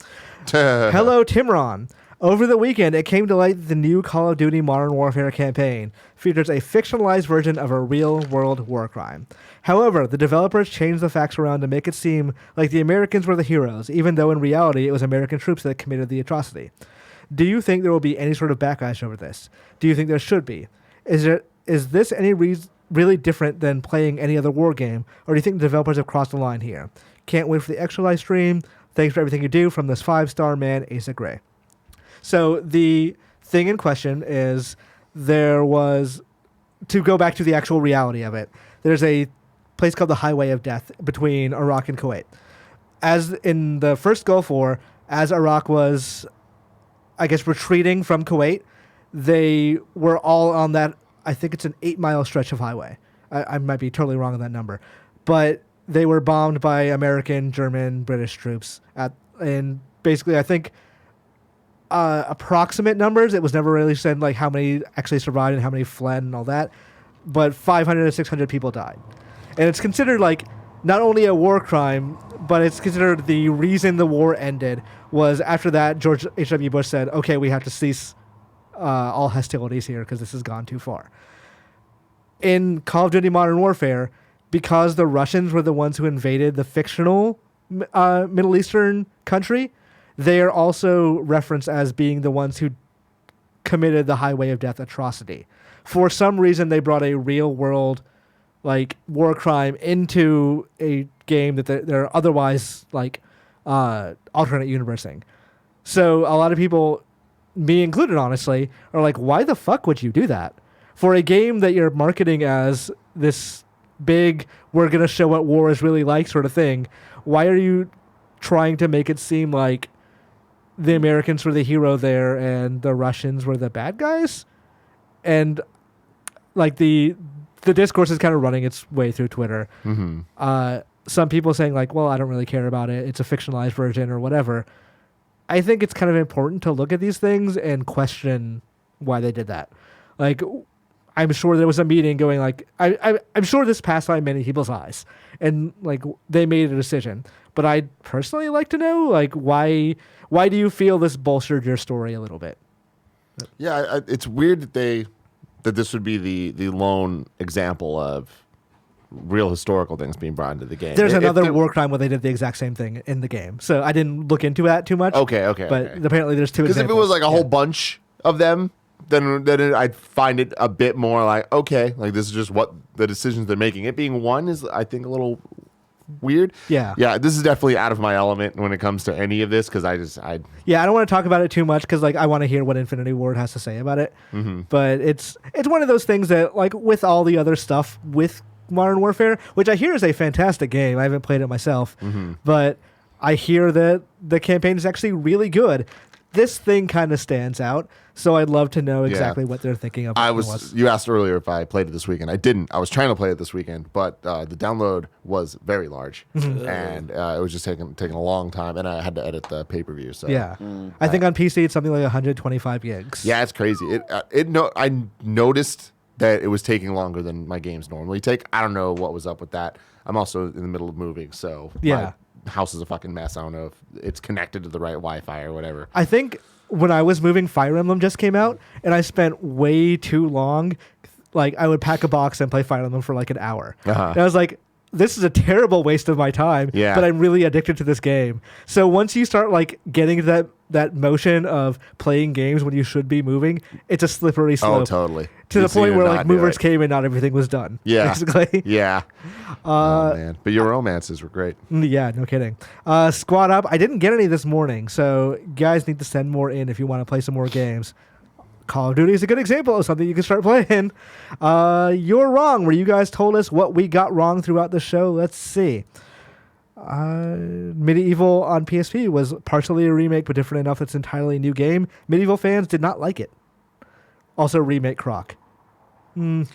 Speaker 1: Hello, Timron. Over the weekend, it came to light that the new Call of Duty Modern Warfare campaign features a fictionalized version of a real-world war crime. However, the developers changed the facts around to make it seem like the Americans were the heroes, even though in reality it was American troops that committed the atrocity. Do you think there will be any sort of backlash over this? Do you think there should be? Is this any really different than playing any other war game, or do you think the developers have crossed the line here? Can't wait for the extra live stream. Thanks for everything you do. From this 5-star man, Asa Gray. So the thing in question is there was, to go back to the actual reality of it, there's a place called the Highway of Death between Iraq and Kuwait. As in the first Gulf War, as Iraq was, I guess, retreating from Kuwait, they were all on that, I think it's an 8-mile stretch of highway. I might be totally wrong on that number. But they were bombed by American, German, British troops. And basically, I think... approximate numbers. It was never really said like how many actually survived and how many fled and all that, but 500 to 600 people died, and it's considered like not only a war crime, but it's considered the reason the war ended was after that George H.W. Bush said, "Okay, we have to cease all hostilities here because this has gone too far." In Call of Duty Modern Warfare, because the Russians were the ones who invaded the fictional Middle Eastern country, they are also referenced as being the ones who committed the Highway of Death atrocity. For some reason, they brought a real-world like war crime into a game that they're otherwise like alternate universing. So a lot of people, me included, honestly, are like, why the fuck would you do that for a game that you're marketing as this big, we're gonna show what war is really like sort of thing? Why are you trying to make it seem like the Americans were the hero there and the Russians were the bad guys? And like the discourse is kind of running its way through Twitter. Some people saying like, well, I don't really care about it, it's a fictionalized version or whatever. I think it's kind of important to look at these things and question why they did that. Like, I'm sure there was a meeting going like, I'm sure this passed by many people's eyes and like they made a decision. But I'd personally like to know, like, why do you feel this bolstered your story a little bit?
Speaker 2: Yeah, it's weird that this would be the lone example of real historical things being brought into the game.
Speaker 1: There's another war crime where they did the exact same thing in the game. So I didn't look into that too much.
Speaker 2: Okay.
Speaker 1: But apparently there's two examples.
Speaker 2: Because if it was like a whole bunch of them, then I'd find it a bit more like, okay, like this is just what the decisions they're making. It being one is, I think, a little weird.
Speaker 1: Yeah.
Speaker 2: This is definitely out of my element when it comes to any of this because I
Speaker 1: don't want to talk about it too much because like I want to hear what Infinity Ward has to say about it. But it's one of those things that like with all the other stuff with Modern Warfare, which I hear is a fantastic game. I haven't played it myself, but I hear that the campaign is actually really good. This thing kind of stands out, so I'd love to know exactly what they're thinking of.
Speaker 2: You asked earlier if I played it this weekend. I didn't. I was trying to play it this weekend, but the download was very large, and it was just taking a long time, and I had to edit the pay-per-view. So
Speaker 1: I think on PC it's something like 125 gigs.
Speaker 2: Yeah, it's crazy. I noticed that it was taking longer than my games normally take. I don't know what was up with that. I'm also in the middle of moving, so my house is a fucking mess. I don't know if it's connected to the right Wi-Fi or whatever.
Speaker 1: I think when I was moving, Fire Emblem just came out, and I spent way too long. Like, I would pack a box and play Fire Emblem for like an hour. And I was like, this is a terrible waste of my time, but I'm really addicted to this game. So once you start like getting to that motion of playing games when you should be moving, it's a slippery slope.
Speaker 2: Oh, totally.
Speaker 1: To the point where like movers came and not everything was done.
Speaker 2: Yeah.
Speaker 1: Basically.
Speaker 2: Yeah. Oh, man. But your romances were great.
Speaker 1: Yeah, no kidding. Squad Up. I didn't get any this morning, so you guys need to send more in if you want to play some more games. Call of Duty is a good example of something you can start playing. You're Wrong, where you guys told us what we got wrong throughout the show. Let's see. Medieval on PSP was partially a remake, but different enough it's entirely a new game. Medieval fans did not like it. Also, remake Croc. New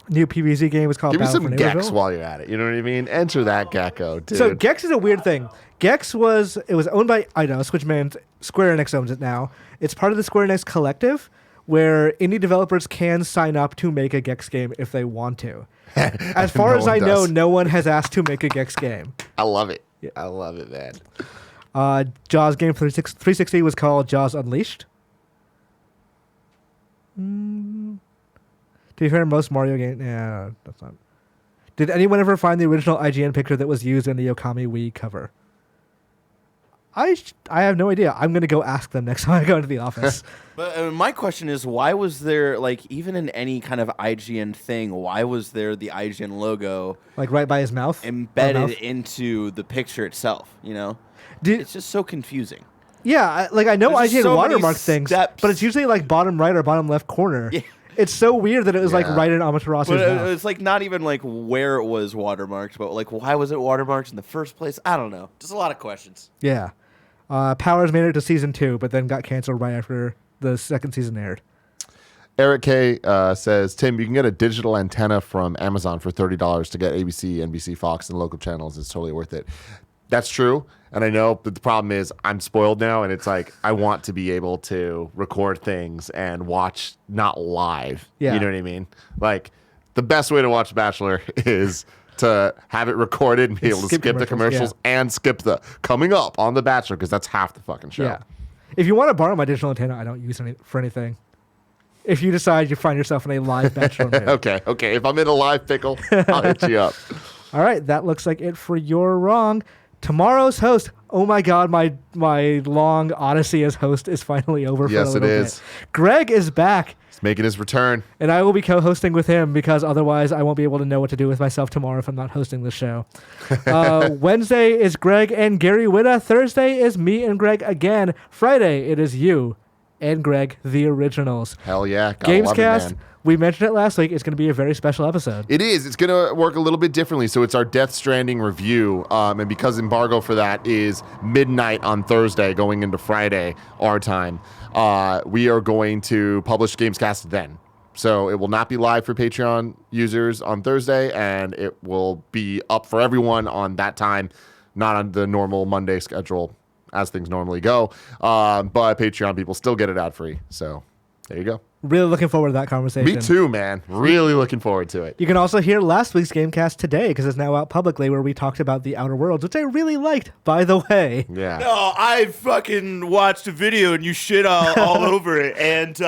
Speaker 1: PvZ game was called
Speaker 2: Give me
Speaker 1: Battle
Speaker 2: some
Speaker 1: for
Speaker 2: Gex
Speaker 1: Neighborville.
Speaker 2: while you're at it. You know what I mean? Enter that gecko, dude.
Speaker 1: So Gex is a weird thing. Gex was owned by Switchman. Square Enix owns it now. It's part of the Square Enix collective, where indie developers can sign up to make a Gex game if they want to. As far as I know, no one has asked to make a Gex game.
Speaker 2: I love it. Yeah. I love it, man.
Speaker 1: Jaws game for 360 was called Jaws Unleashed. To be fair, most Mario games... Yeah, that's not... Did anyone ever find the original IGN picture that was used in the Okami Wii cover? I have no idea. I'm going to go ask them next time I go into the office.
Speaker 3: But my question is, why was there, like, even in any kind of IGN thing, why was there the IGN logo...
Speaker 1: Like right by his mouth?
Speaker 3: Embedded into the picture itself, you know? It's just so confusing.
Speaker 1: Yeah, I know
Speaker 3: There's
Speaker 1: IGN
Speaker 3: so
Speaker 1: watermark things,
Speaker 3: steps.
Speaker 1: but it's usually like bottom right or bottom left corner. Yeah. It's so weird that it was like right in Amaterasu's mouth.
Speaker 3: It's like not even like where it was watermarked, but like why was it watermarked in the first place? I don't know. Just a lot of questions.
Speaker 1: Yeah. Powers made it to season 2, but then got canceled right after the second season aired.
Speaker 2: Eric K says, Tim, you can get a digital antenna from Amazon for $30 to get ABC, NBC, Fox, and local channels. It's totally worth it. That's true. And I know, but the problem is I'm spoiled now, and it's like I want to be able to record things and watch not live.
Speaker 1: Yeah.
Speaker 2: You know what I mean? Like, the best way to watch Bachelor is to have it recorded and be able to skip the commercials and skip the coming up on The Bachelor, because that's half the fucking show.
Speaker 1: Yeah. If you want to borrow my digital antenna, I don't use it for anything. If you decide you find yourself in a live Bachelor mood. Okay.
Speaker 2: If I'm in a live pickle, I'll hit you up.
Speaker 1: All right. That looks like it for You're Wrong. tomorrow's host. Oh my God, my long odyssey as host is finally over.
Speaker 2: Yes,
Speaker 1: for a
Speaker 2: it
Speaker 1: little
Speaker 2: is.
Speaker 1: bit. Greg is back.
Speaker 2: He's making his return.
Speaker 1: And I will be co-hosting with him because otherwise I won't be able to know what to do with myself tomorrow if I'm not hosting the show. Wednesday is Greg and Gary Witta. Thursday is me and Greg again. Friday, it is you and Greg, the originals.
Speaker 2: Hell yeah. Gotta love it,
Speaker 1: Gamescast,
Speaker 2: man.
Speaker 1: we mentioned it last week. It's going to be a very special episode.
Speaker 2: It is. It's going to work a little bit differently. So it's our Death Stranding review. And because embargo for that is midnight on Thursday going into Friday, our time, we are going to publish Gamescast then. So it will not be live for Patreon users on Thursday, and it will be up for everyone on that time, not on the normal Monday schedule as things normally go. But Patreon people still get it ad free. So there you go.
Speaker 1: Really looking forward to that conversation.
Speaker 2: Me too, man. Really looking forward to it.
Speaker 1: You can also hear last week's Gamecast today because it's now out publicly where we talked about The Outer Worlds, which I really liked, by the way.
Speaker 2: Yeah.
Speaker 4: No, I fucking watched a video and you shit all over it, and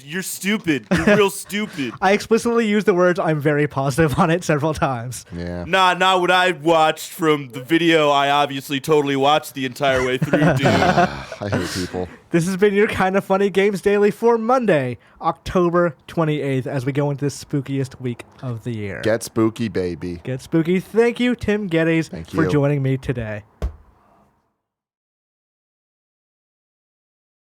Speaker 4: you're stupid. You're real stupid.
Speaker 1: I explicitly used the words "I'm very positive" on it several times.
Speaker 2: Yeah.
Speaker 4: Nah, not what I watched from the video. I obviously totally watched the entire way through, dude.
Speaker 2: I hate people.
Speaker 1: This has been your Kind of Funny Games Daily for Monday, October 28th, as we go into the spookiest week of the year.
Speaker 2: Get spooky, baby.
Speaker 1: Get spooky. Thank you, Tim Geddes,
Speaker 2: Thank
Speaker 1: for
Speaker 2: you.
Speaker 1: joining me today.